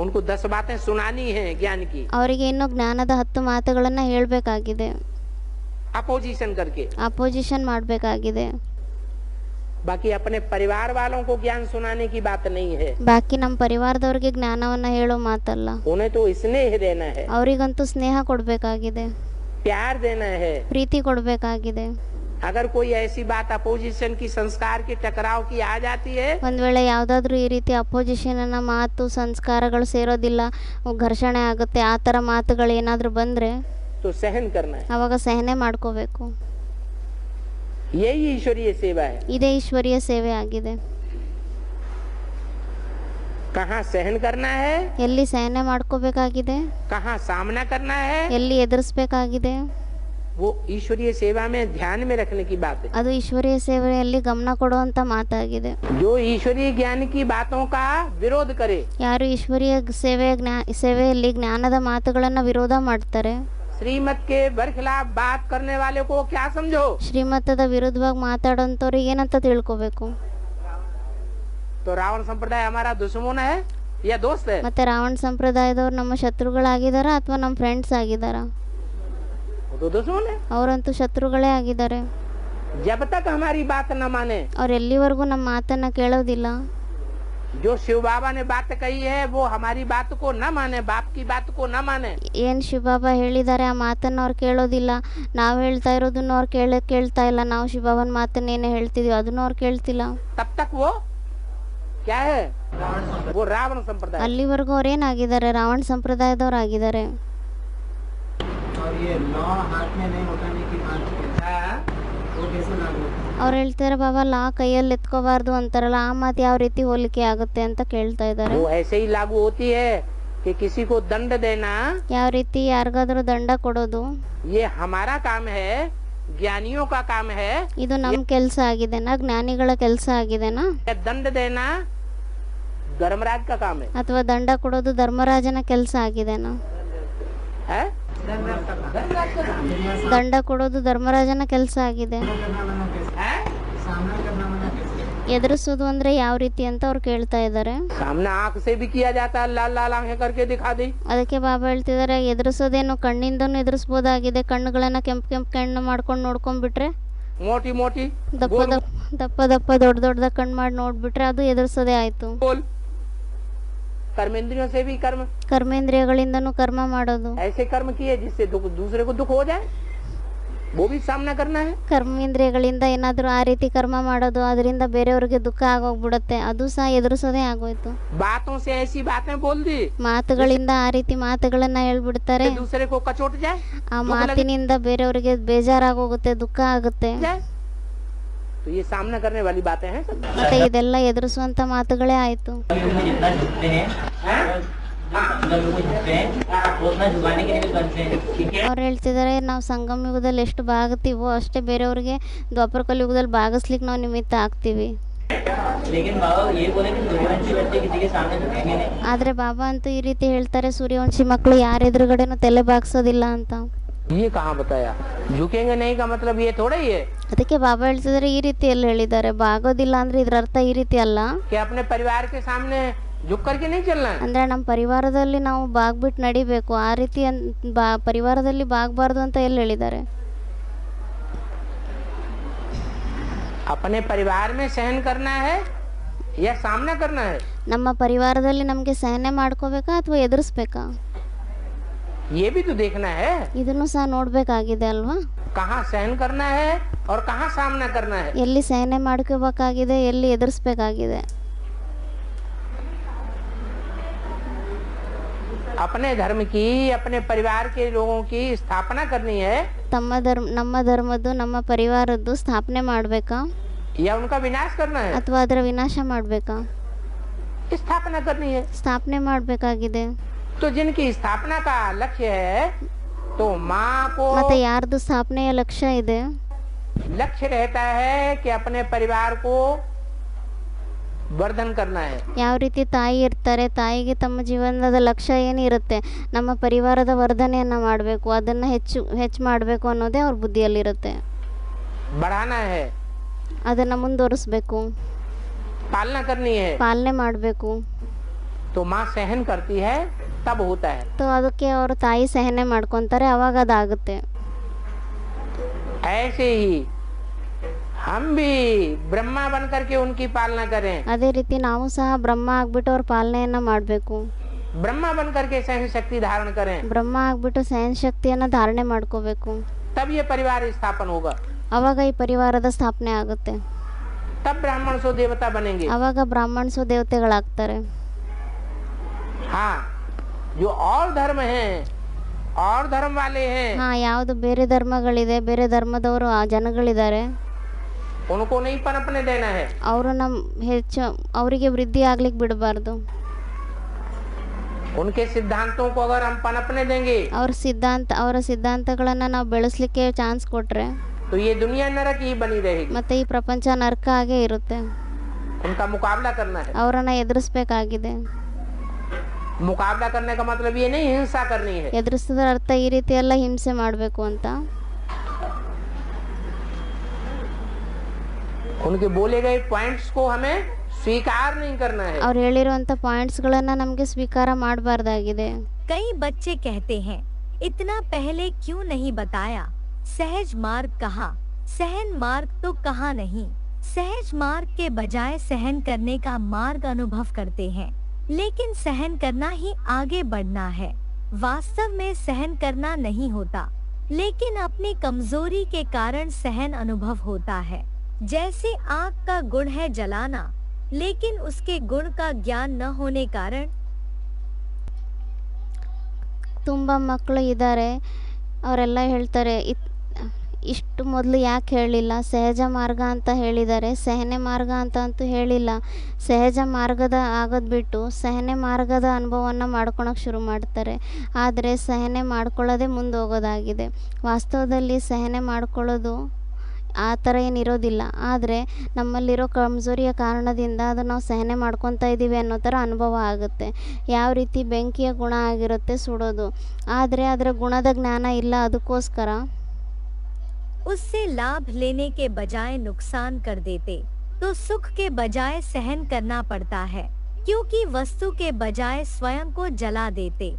उनको 10 बातें सुनानी है ज्ञान की, ಅವರಿಗೆ ಇನ್ನೂ ಜ್ಞಾನದ 10 ಮಾತುಗಳನ್ನ ಹೇಳಬೇಕಾಗಿದೆ, अपोजिशन करके। ಅಪೋಸಿಷನ್ ಮಾಡಬೇಕಾಗಿದೆ. बाकी अपने परिवार वालों को ज्ञान सुनाने की बात नहीं है, ಬಾಕಿ ನಮ್ಮ ಪರಿವಾರದವ್ರಿಗೆ ಜ್ಞಾನವನ್ನ ಹೇಳೋ ಮಾತಲ್ಲ, उन्हें तो स्नेह देना है, ಅವರಿಗಂತೂ ಸ್ನೇಹ ಕೊಡಬೇಕಾಗಿದೆ, प्यार देना है। ಪ್ರೀತಿ ಕೊಡಬೇಕಾಗಿದೆ. अगर कोई ऐसी बात अपोजिशन की संस्कार की टकराव की आ जाती है ಒಂದು ವೇಳೆ ಯಾವುದಾದ್ರೂ ಈ ರೀತಿ ಅಪೋಸಿಷನ್ ಮಾತು ಸಂಸ್ಕಾರಗಳು ಸೇರೋದಿಲ್ಲ, ಘರ್ಷಣೆ ಆಗುತ್ತೆ, ಆ ಥರ ಮಾತುಗಳು ಏನಾದರೂ ಬಂದರೆ तो सहन करना है। ಆವಾಗ ಸಹನೆ ಮಾಡ್ಕೋಬೇಕು. यही ईश्वरीय सेवा है। ಇದೇ ಈಶ್ವರೀಯ ಸೇವೆ ಆಗಿದೆ. कहाँ सहन करना है, ಎಲ್ಲಿ ಸಹನೆ ಮಾಡ್ಕೋಬೇಕಾಗಿದೆ, कहाँ सामना करना है, ಎಲ್ಲಿ ಎದುರಿಸಬೇಕಾಗಿದೆ, वो ईश्वरीय सेवा में ध्यान में रखने की बात है। ಅದು ಈಶ್ವರೀಯ ಸೇವೆಯಲ್ಲಿ ಗಮನ ಕೊಡುವಂಥ ಮಾತಾಗಿದೆ. जो ईश्वरीय ज्ञान की बातों का विरोध करे, ಯಾರು ಈಶ್ವರೀಯ ಸೇವೆಯಲ್ಲಿ ಜ್ಞಾನದ ಮಾತುಗಳನ್ನು ವಿರೋಧ ಮಾಡ್ತಾರೆ, श्रीमत के बरखिलाफ बात करने वाले को क्या समझो, ಶ್ರೀಮತದ ವಿರುದ್ಧವಾಗಿ ಮಾತಾಡೋಂಥವ್ರಿಗೆ ಏನಂತ ತಿಳ್ಕೊಬೇಕು. तो रावण संप्रदाय हमारा दुश्मन है या दोस्त है? ಮತ್ತೆ ರಾವಣ ಸಂಪ್ರದಾಯದವ್ರು ನಮ್ಮ ಶತ್ರುಗಳಾಗಿದ್ದಾರ ಅಥವಾ ನಮ್ಮ ಫ್ರೆಂಡ್ಸ್ ಆಗಿದ್ದಾರ? वो तो दुश्मन है। ಅವರಂತೂ ಶತ್ರುಗಳೇ ಆಗಿದ್ದಾರೆ. जब तक हमारी बात न माने ಅವ್ರು ಎಲ್ಲಿವರೆಗೂ ನಮ್ಮ ಮಾತನ್ನ ಕೇಳೋದಿಲ್ಲ, जो शिव बाबा ने बात कही है वो हमारी बात को न माने, बाप की बात को न माने। ಏನು ಶಿವಬಾಬಾ ಹೇಳಿದ್ದಾರೆ ಆ ಮಾತನ್ನು ಅವ್ರು ಕೇಳೋದಿಲ್ಲ. ನಾವು ಹೇಳ್ತಾ ಇರೋದನ್ನು ಅವ್ರು ಕೇಳ್ತಾ ಇಲ್ಲ. ನಾವು ಶಿವಬಾಬನ ಮಾತನ್ನ ಏನೇ ಹೇಳ್ತಿದೀವಿ ಅದನ್ನು ಅವ್ರು ಕೇಳ್ತಿಲ್ಲ. तब तक वो क्या है, वो रावण संप्रदाय। ಅಲ್ಲಿವರೆಗೂ ಅವ್ರು ಏನಾಗಿದ್ದಾರೆ, ರಾವಣ ಸಂಪ್ರದಾಯದವ್ರಾಗಿದ್ದಾರೆ. और ये लॉ हाथ में नहीं उठाने की बात वो कैसे लागू होता है? ಅವ್ರು ಹೇಳ್ತಾರೆ ಬಾಬಾ ಲಾ ಕೈಯಲ್ಲಿ ಎತ್ಕೋಬಾರ್ದು ಅಂತಾರಲ್ಲ, ಆ ಮಾತು ಯಾವ ರೀತಿ ಹೋಲಿಕೆ ಆಗುತ್ತೆ ಅಂತ ಕೇಳ್ತಾ ಇದ್ದಾರೆ. वो ऐसे ही लागू होती है कि किसी को दंड देना, ಯಾವ ರೀತಿ ಯಾರಿಗಾದ್ರೂ ದಂಡ ಕೊಡೋದು ये हमारा काम है, ज्ञानियों का काम है। ಇದು ನಮ್ಮ ಕೆಲಸ ಆಗಿದೆನಾ, ಜ್ಞಾನಿಗಳ ಕೆಲಸ ಆಗಿದೆನಾ? दंड देना धर्मराज का काम है, ಅಥವಾ ದಂಡ ಕೊಡೋದು ಧರ್ಮರಾಜನ ಕೆಲಸ ಆಗಿದೆನಾ? है? ದಂಡ ಕೊಡೋದು ಧರ್ಮರಾಜನ ಕೆಲಸ ಆಗಿದೆ. है? सामना करना मना कैसे? ಎದುರಿಸೋದು ಅಂದ್ರೆ ಯಾವ ರೀತಿ ಅಂತ ಅವ್ರು ಕೇಳ್ತಾ ಇದ್ದಾರೆ. सामना आंख से भी किया जाता है, लाल लाल आंखें करके दिखा दी। ಅದಕ್ಕೆ ಬಾಬಾ ಹೇಳ್ತಿದ್ದಾರೆ ಎದುರಿಸೋದೇನು ಕಣ್ಣಿಂದನೂ ಎದುರಿಸ್ಬೋದಾಗಿದೆ. ಕಣ್ಣುಗಳನ್ನ ಕೆಂಪು ಕಣ್ಣು ಮಾಡ್ಕೊಂಡು ನೋಡ್ಕೊಂಡ್ಬಿಟ್ರೆ, मोटी मोटी ದಪ್ಪ ದೊಡ್ಡದಾಗ ಕಣ್ಣು ಮಾಡಿ ನೋಡ್ಬಿಟ್ರೆ ಅದು ಎದುರಿಸೋದೇ ಆಯ್ತು. बोल, कर्मेंद्रियों से भी कर्म, ಕರ್ಮೇಂದ್ರಿಯಗಳಿಂದನೂ ಕರ್ಮ ಮಾಡೋದು. ऐसे कर्म किए जिससे दूसरे को दुख हो जाए, वो भी सामना करना है। ಕರ್ಮೇಂದ್ರಿಯಗಳಿಂದ ಏನಾದರೂ ಆ ರೀತಿ ಕರ್ಮ ಮಾಡೋದು, ಅದರಿಂದ ಬೇರೆಯವ್ರಿಗೆ ದುಃಖ ಆಗೋಗ್ಬಿಡತ್ತೆ, ಅದು ಸಹ ಎದುರಿಸೋದೇ ಆಗೋಯ್ತು. बातों से ऐसी बातें बोल दी ಮಾತುಗಳಿಂದ ಆ ರೀತಿ ಮಾತುಗಳನ್ನ ಹೇಳ್ಬಿಡ್ತಾರೆ, दूसरे को कचोट जाए, ಆ ಮಾತಿನಿಂದ ಬೇರೆಯವ್ರಿಗೆ ಬೇಜಾರಾಗೋಗುತ್ತೆ, ದುಃಖ ಆಗುತ್ತೆ. तो ये सामना करने वाली बातें हैं सब। ಮತ್ತೆ ಇದೆಲ್ಲ ಎದುರಿಸುವಂತ ಮಾತುಗಳೇ ಆಯ್ತು. जितना झुकते हैं उतना झुकाने के लिए भी करते हैं, ठीक है। ಅವ್ರು ಹೇಳ್ತಿದ್ದಾರೆ ನಾವು ಸಂಗಮ ಯುಗದಲ್ಲಿ ಎಷ್ಟು ಬಾಗುತ್ತೀವೋ ಅಷ್ಟೇ ಬೇರೆಯವ್ರಿಗೆ ದ್ವಾಪರ ಕಲಿಯುಗದಲ್ಲಿ ಭಾಗಿಸ್ಲಿಕ್ಕೆ ನಾವು ನಿಮಿತ್ತ ಆಗ್ತೀವಿ. लेकिन बाबा ये बोले कि सूर्यवंशी बच्चे किसी के सामने झुकेंगे नहीं। ಆದ್ರೆ ಬಾಬಾ ಅಂತೂ ಈ ರೀತಿ ಹೇಳ್ತಾರೆ, ಸೂರ್ಯವಂಶಿ ಮಕ್ಕಳು ಯಾರ ಎದುರುಗಡೆನೂ ತಲೆ ಬಾಗ್ಸೋದಿಲ್ಲ ಅಂತ. ये कहाँ बताया? झुकेंगे नहीं का मतलब ये थोड़ा ही है ಅದಕ್ಕೆ ಬಾಬಾ ಹೇಳ್ತಿದ್ದಾರೆ ಈ ರೀತಿ ಎಲ್ಲ ಹೇಳಿದ್ದಾರೆ. ಬಾಗೋದಿಲ್ಲ ಅಂದ್ರೆ ಇದ್ರ ಅರ್ಥ ಈ ರೀತಿ ಅಲ್ಲ. कि अपने परिवार के सामने झुक करके नहीं चलना है। ಅಂದ್ರೆ ನಮ್ಮ ಪರಿವಾರದಲ್ಲಿ ನಾವು ಬಾಗ್ಬಿಟ್ಟು ನಡಿಬೇಕು, ಆ ರೀತಿ ಪರಿವಾರದಲ್ಲಿ ಬಾಗಬಾರ್ದು ಅಂತ ಎಲ್ಲಿ ಹೇಳಿದ್ದಾರೆ? अपने परिवार में सहन करना है या सामना करना है, ನಮ್ಮ ಪರಿವಾರದಲ್ಲಿ ನಮಗೆ ಸಹನೆ ಮಾಡ್ಕೋಬೇಕಾ ಅಥವಾ ಎದುರಿಸ್ಬೇಕಾ? ये भी तो देखना है। ಇದನ್ನು ಸಹ ನೋಡ್ಬೇಕಾಗಿದೆ ಅಲ್ವಾ? कहाँ सहन करना है और कहाँ सामना करना है। ಎಲ್ಲಿ ಸಹನೆ ಮಾಡ್ಕೋಬೇಕಾಗಿದೆ, ಎಲ್ಲಿ ಎದುರಿಸ್ಬೇಕಾಗಿದೆ. अपने धर्म की, अपने परिवार के लोगों की स्थापना करनी है ನಮ್ಮ ಧರ್ಮದ್ದು ನಮ್ಮ ಪರಿವಾರದ್ದು ಸ್ಥಾಪನೆ ಮಾಡಬೇಕಾ या उनका विनाश करना है। ಅಥವಾ ಅದರ ವಿನಾಶ ಮಾಡಬೇಕಾ? स्थापना करनी है। ಸ್ಥಾಪನೆ ಮಾಡಬೇಕಾಗಿದೆ. तो जिनकी स्थापना का लक्ष्य है तो माँ को ಮತ್ತೆ ಯಾರ್ದು ಸ್ಥಾಪನೆಯ ಲಕ್ಷ್ಯ ಇದೆ? लक्ष्य रहता है कि अपने परिवार को वर्धन करना है। ಯಾವ ರೀತಿ ತಾಯಿ ಇರ್ತಾರೆ, ತಾಯಿಗೆ ತಮ್ಮ ಜೀವನದ ಲಕ್ಷ್ಯ ಏನಿರುತ್ತೆ, ನಮ್ಮ ಪರಿವಾರದ ವರ್ಧನೆಯನ್ನ ಮಾಡಬೇಕು, ಅದನ್ನ ಹೆಚ್ಚು ಮಾಡಬೇಕು ಅನ್ನೋದೇ ಅವ್ರ ಬುದ್ಧಿಯಲ್ಲಿರುತ್ತೆ. बढ़ाना है, ಅದನ್ನ ಮುಂದುವರಿಸಬೇಕು, पालना करनी है। ಪಾಲನೆ ಮಾಡಬೇಕು. तो माँ सहन करती है तब होता है। तो ಅದಕ್ಕೆ ಅವರು ತಾಯಿ ಸಹನೆ ಮಾಡ್ಕೊಂತಾರೆ, ಅವಾಗ ಅದಾಗುತ್ತೆ. ऐसे ही हम भी ब्रह्मा बन करके उनकी पालना करें, ಅದೇ ರೀತಿ ನಾವು ಸಹ ಬ್ರಹ್ಮ ಆಗ್ಬಿಟ್ಟು ಅವ್ರ ಪಾಲನೆಯನ್ನ ಮಾಡಬೇಕು. ब्रह्मा बन करके सहन शक्ति धारण करें, ಬ್ರಹ್ಮ ಆಗ್ಬಿಟ್ಟು ಸಹನ ಶಕ್ತಿಯನ್ನ ಧಾರಣೆ ಮಾಡ್ಕೋಬೇಕು. तब ये परिवार स्थापन होगा, ಅವಾಗ ಈ ಪರಿವಾರದ ಸ್ಥಾಪನೆ ಆಗುತ್ತೆ. तब ब्राह्मण सो देवता बनेंगे। ಅವಾಗ ಬ್ರಾಹ್ಮಣಸು ದೇವತೆಗಳಾಗ್ತಾರೆ. हाँ, जो और धर्म हैं, और धर्म वाले हैं, ಹಾ, ಯಾವುದು ಬೇರೆ ಧರ್ಮಗಳಿದೆ, ಬೇರೆ ಧರ್ಮದವರು ಆ ಜನಗಳಿದ್ದಾರೆ, उनको नहीं पनपने देना है। ಅವ್ರನ್ನ ಅವರಿಗೆ ವೃದ್ಧಿ ಆಗ್ಲಿಕ್ಕೆ ಬಿಡಬಾರ್ದು. उनके सिद्धांतों को अगर हम पनपने देंगे ಅವರ ಸಿದ್ಧಾಂತಗಳನ್ನ ನಾವು ಬೆಳೆಸ್ಲಿಕ್ಕೆ ಚಾನ್ಸ್ ಕೊಟ್ರೆ तो ये दुनिया नरक ही बनी रहेगी। ಮತ್ತೆ ಈ ಪ್ರಪಂಚ ನರಕ ಆಗೇ ಇರುತ್ತೆ. उनका मुकाबला करना है। ಅವರನ್ನ ಎದುರಿಸ್ಬೇಕಾಗಿದೆ. मुकाबला करने का मतलब ये नहीं हिंसा करनी है। ಎದುರಿಸಿದ ಅರ್ಥ ಈ ರೀತಿ ಎಲ್ಲ ಹಿಂಸೆ ಮಾಡಬೇಕು ಅಂತ. उनके बोले गए पॉइंट्स को हमें स्वीकार नहीं करना है। ಅವ್ರು ಹೇಳಿರುವಂತ ಪಾಯಿಂಟ್ಸ್ ಗಳನ್ನ ನಮಗೆ ಸ್ವೀಕಾರ ಮಾಡಬಾರ್ದಾಗಿದೆ. कई बच्चे कहते हैं इतना पहले क्यों नहीं बताया, सहज मार्ग कहाँ, सहन मार्ग तो कहाँ नहीं, सहज मार्ग के बजाय सहन करने का मार्ग अनुभव करते हैं, लेकिन सहन करना ही आगे बढ़ना है। वास्तव में सहन करना नहीं होता, लेकिन अपनी कमजोरी के कारण सहन अनुभव होता है। जैसे आग का गुण है जलाना, लेकिन उसके गुण का ज्ञान न होने कारण ತುಂಬ ಮಕ್ಕಳು ಇದ್ದಾರೆ, ಅವರೆಲ್ಲ ಹೇಳ್ತಾರೆ ಇಷ್ಟು ಮೊದಲು ಯಾಕೆ ಹೇಳಿಲ್ಲ, ಸಹಜ ಮಾರ್ಗ ಅಂತ ಹೇಳಿದ್ದಾರೆ, ಸಹನೆ ಮಾರ್ಗ ಅಂತ ಅಂತೂ ಹೇಳಿಲ್ಲ. ಸಹಜ ಮಾರ್ಗದ ಆಗೋದು ಬಿಟ್ಟು ಸಹನೆ ಮಾರ್ಗದ ಅನುಭವವನ್ನು ಮಾಡ್ಕೊಳಕ್ಕೆ ಶುರು ಮಾಡ್ತಾರೆ. ಆದರೆ ಸಹನೆ ಮಾಡ್ಕೊಳ್ಳೋದೇ ಮುಂದೆ ಹೋಗೋದಾಗಿದೆ. ವಾಸ್ತವದಲ್ಲಿ ಸಹನೆ ಮಾಡ್ಕೊಳ್ಳೋದು ಆ ಥರ ಏನಿರೋದಿಲ್ಲ. ಆದರೆ ನಮ್ಮಲ್ಲಿರೋ ಕಮ್ಜೋರಿಯ ಕಾರಣದಿಂದ ಅದು ನಾವು ಸಹನೆ ಮಾಡ್ಕೊತಾ ಇದ್ದೀವಿ ಅನ್ನೋ ಥರ ಅನುಭವ ಆಗುತ್ತೆ. ಯಾವ ರೀತಿ ಬೆಂಕಿಯ ಗುಣ ಆಗಿರುತ್ತೆ ಸುಡೋದು, ಆದರೆ ಅದರ ಗುಣದ ಜ್ಞಾನ ಇಲ್ಲ. ಅದಕ್ಕೋಸ್ಕರ उससे लाभ लेने के बजाय नुकसान कर देते, तो सुख के बजाय सहन करना पड़ता है, क्योंकि वस्तु के बजाय स्वयं को जला देते।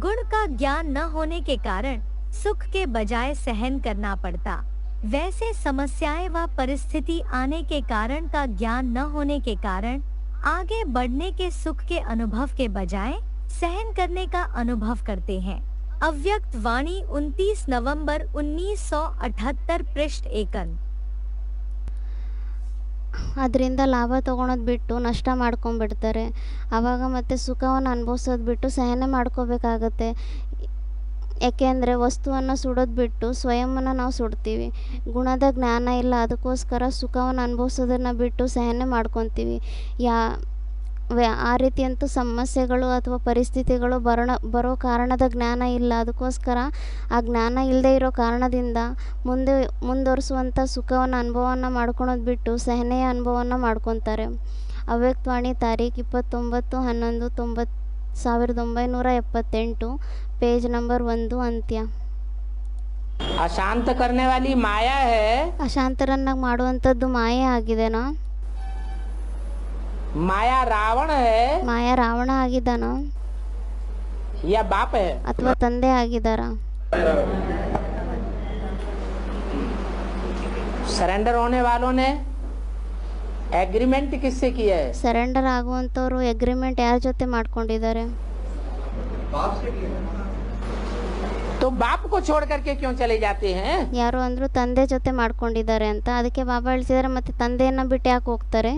गुण का ज्ञान न होने के कारण सुख के बजाय सहन करना पड़ता। वैसे समस्याएं व परिस्थिति आने के कारण का ज्ञान न होने के कारण आगे बढ़ने के सुख के अनुभव के बजाय सहन करने का अनुभव करते हैं। अव्यक्त वाणी 29 नवंबर 1978 पृष्ठ 1। ಅದರಿಂದ ಲಾಭ ತೊಗೊಳೋದು ಬಿಟ್ಟು ನಷ್ಟ ಮಾಡ್ಕೊಂಡ್ಬಿಡ್ತಾರೆ. ಆವಾಗ ಮತ್ತೆ ಸುಖವನ್ನು ಅನುಭವಿಸೋದು ಬಿಟ್ಟು ಸಹನೆ ಮಾಡ್ಕೋಬೇಕಾಗತ್ತೆ. ಯಾಕೆಂದರೆ ವಸ್ತುವನ್ನು ಸುಡೋದು ಬಿಟ್ಟು ಸ್ವಯಂವನ್ನು ನಾವು ಸುಡ್ತೀವಿ. ಗುಣದ ಜ್ಞಾನ ಇಲ್ಲ, ಅದಕ್ಕೋಸ್ಕರ ಸುಖವನ್ನು ಅನುಭವಿಸೋದನ್ನು ಬಿಟ್ಟು ಸಹನೆ ಮಾಡ್ಕೊತೀವಿ. ಆ ರೀತಿಯಂತೂ ಸಮಸ್ಯೆಗಳು ಅಥವಾ ಪರಿಸ್ಥಿತಿಗಳು ಬರೋ ಕಾರಣದ ಜ್ಞಾನ ಇಲ್ಲ. ಅದಕ್ಕೋಸ್ಕರ ಆ ಜ್ಞಾನ ಇಲ್ಲದೆ ಇರೋ ಕಾರಣದಿಂದ ಮುಂದುವರಿಸುವಂಥ ಸುಖವನ್ನು ಅನುಭವವನ್ನು ಮಾಡ್ಕೊಳೋದು ಬಿಟ್ಟು ಸಹನೆಯ ಅನುಭವವನ್ನು ಮಾಡ್ಕೊತಾರೆ. ಅವ್ಯಕ್ತವಾಣಿ ತಾರೀಖು 29/9/1978, पेज नंबर 1 अंत्य। अशांत करने वाली माया है, ಅಶಾಂತರನ್ನಾಗಿ ಮಾಡುವಂಥದ್ದು ಮಾಯೆ ಆಗಿದೆನಾ? माया रावण है, ಮಾಯಾ ರಾವಣ ಆಗಿದ್ದಾನ या बाप है? ಅಥವಾ ತಂದೆ ಆಗಿದ್ದಾರಾ? सरेंडर होने वालों ने एग्रीमेंट किससे किया है? ಸರೆಂಡರ್ ಆಗುವಂಥವ್ರು ಎಗ್ರಿಮೆಂಟ್ ಯಾರ ಜೊತೆ ಮಾಡ್ಕೊಂಡಿದ್ದಾರೆ? तो बाप को छोड़ करके क्यों चले जाते हैं? ಯಾರು ಅಂದ್ರು ತಂದೆ ಜೊತೆ ಮಾಡ್ಕೊಂಡಿದ್ದಾರೆ ಅಂತ. ಅದಕ್ಕೆ ಬಾಬಾ ಹೇಳ್ತಿದ್ದಾರೆ, ಮತ್ತೆ ತಂದೆಯನ್ನ ಬಿಟ್ಟು ಯಾಕೆ ಹೋಗ್ತಾರೆ?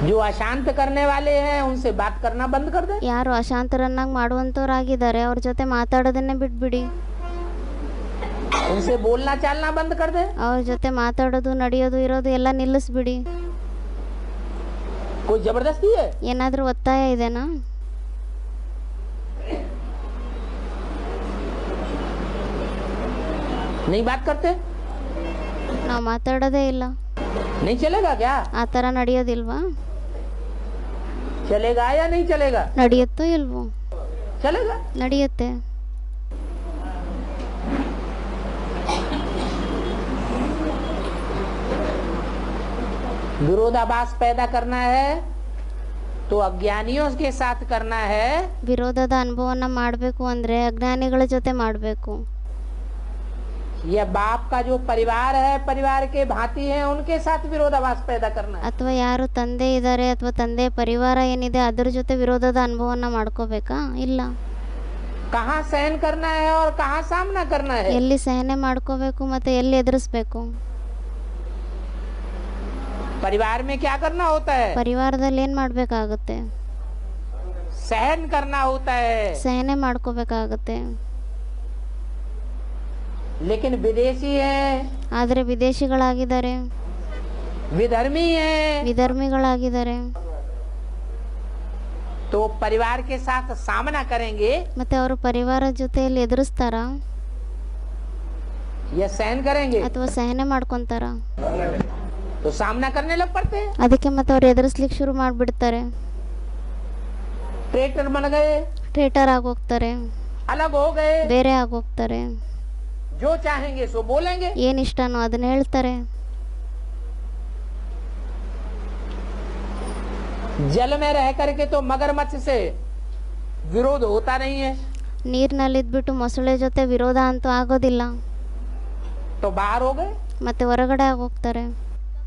जो अशांत करने वाले हैं उनसे बात करना बंद कर दे। ಯಾರು ಅಶಾಂತರನ್ನಾಗಿ ಮಾಡುವಂಥವ್ರಾಗಿದ್ದಾರೆ ಅವ್ರ ಜೊತೆ ಮಾತಾಡೋದನ್ನೇ ಬಿಟ್ಬಿಡಿ. उनसे बोलना चालना बंद कर दे। ಅವ್ರ ಜೊತೆ ಮಾತಾಡೋದು ನಡೆಯೋದು ಇರೋದು ಎಲ್ಲ ನಿಲ್ಲಿಸ್ಬಿಡಿ. कोई जबरदस्ती है? ಏನಾದರೂ ಒತ್ತಾಯ ಇದೆನಾ? नहीं बात करते? ನಾವು ಮಾತಾಡೋದೇ ಇಲ್ಲ. नहीं चलेगा क्या? ಆ ಥರ ನಡೆಯೋದಿಲ್ವಾ? चलेगा या नहीं चलेगा? ನಡೆಯುತ್ತೋ ಇಲ್ವೋ? चलेगा। ನಡೆಯುತ್ತೆ. विरोधाभास पैदा करना है तो अज्ञानियों के साथ करना है। ವಿರೋಧದ ಅನುಭವನ ಮಾಡಬೇಕು ಅಂದರೆ ಅಜ್ಞಾನಿಗಳ ಜೊತೆ ಮಾಡಬೇಕು. यह बाप का जो परिवार है, परिवार के भांति है, उनके साथ विरोधाभास पैदा करना है। ಅಥವಾ ಯಾರು ತಂದೆ ಇದ್ದಾರೆ ಅಥವಾ ತಂದೆ ಪರಿವಾರ ಏನಿದೆ ಅದರ ಜೊತೆ ವಿರೋಧದ ಅನುಭವನ ಮಾಡ್ಕೋಬೇಕಾ? ಇಲ್ಲ. कहाँ सहन करना है और कहाँ सामना करना है? ಎಲ್ಲಿ ಸಹನೆ ಮಾಡ್ಕೋಬೇಕು ಮತ್ತೆ ಎಲ್ಲಿ ಎದುರಿಸ್ಬೇಕು? परिवार में क्या करना होता है? ಪರಿವಾರದಲ್ಲಿ ಏನು ಮಾಡಬೇಕಾಗುತ್ತೆ? सहन करना होता है। ಸಹನೆ ಮಾಡ್ಕೋಬೇಕಾಗುತ್ತೆ. लेकिन विदेशी है, ಆದರೆ ವಿದೇಶಿಗಳಾಗಿದ್ದಾರೆ, विधर्मी है, ವಿಧರ್ಮಿಗಳಾಗಿದ್ದಾರೆ. तो परिवार के साथ सामना करेंगे ಮತ್ತೆ ಅವರು ಪರಿವಾರದ ಜೊತೆಯಲ್ಲಿ ಎದುರಿಸ್ತಾರಾ या सहन करेंगे? ಅಥವಾ ಸಹನೆ ಮಾಡ್ಕೊಂತಾರ? तो सामना करने लग पड़ते हैं। ಅದಕ್ಕೆ ಮತ್ತೆ ಅವ್ರು ಎದುರಿಸ್ಲಿಕ್ಕೆ ಶುರು ಮಾಡಿಬಿಡ್ತಾರೆ. ट्रेटर बन गए, ಟ್ರೇಟರ್ ಆಗೋಗ್ತಾರೆ, अलग हो गए, ಬೇರೆ ಆಗೋಗ್ತಾರೆ. जो चाहेंगे सो बोलेंगे। ಏನು ಇಷ್ಟನೋ ಅದನ್ನ ಹೇಳ್ತಾರೆ. जल में रह करके तो मगरमच्छ से विरोध होता नहीं है। ನೀರಿನಲ್ಲಿದ್ಬಿಟ್ಟು ಮೊಸಳೆ ಜೊತೆ ವಿರೋಧ ಅಂತೂ ಆಗೋದಿಲ್ಲ. तो बाहर हो गए। ಮತ್ತು ಹೊರಗಡೆ ಆಗೋಗ್ತಾರೆ.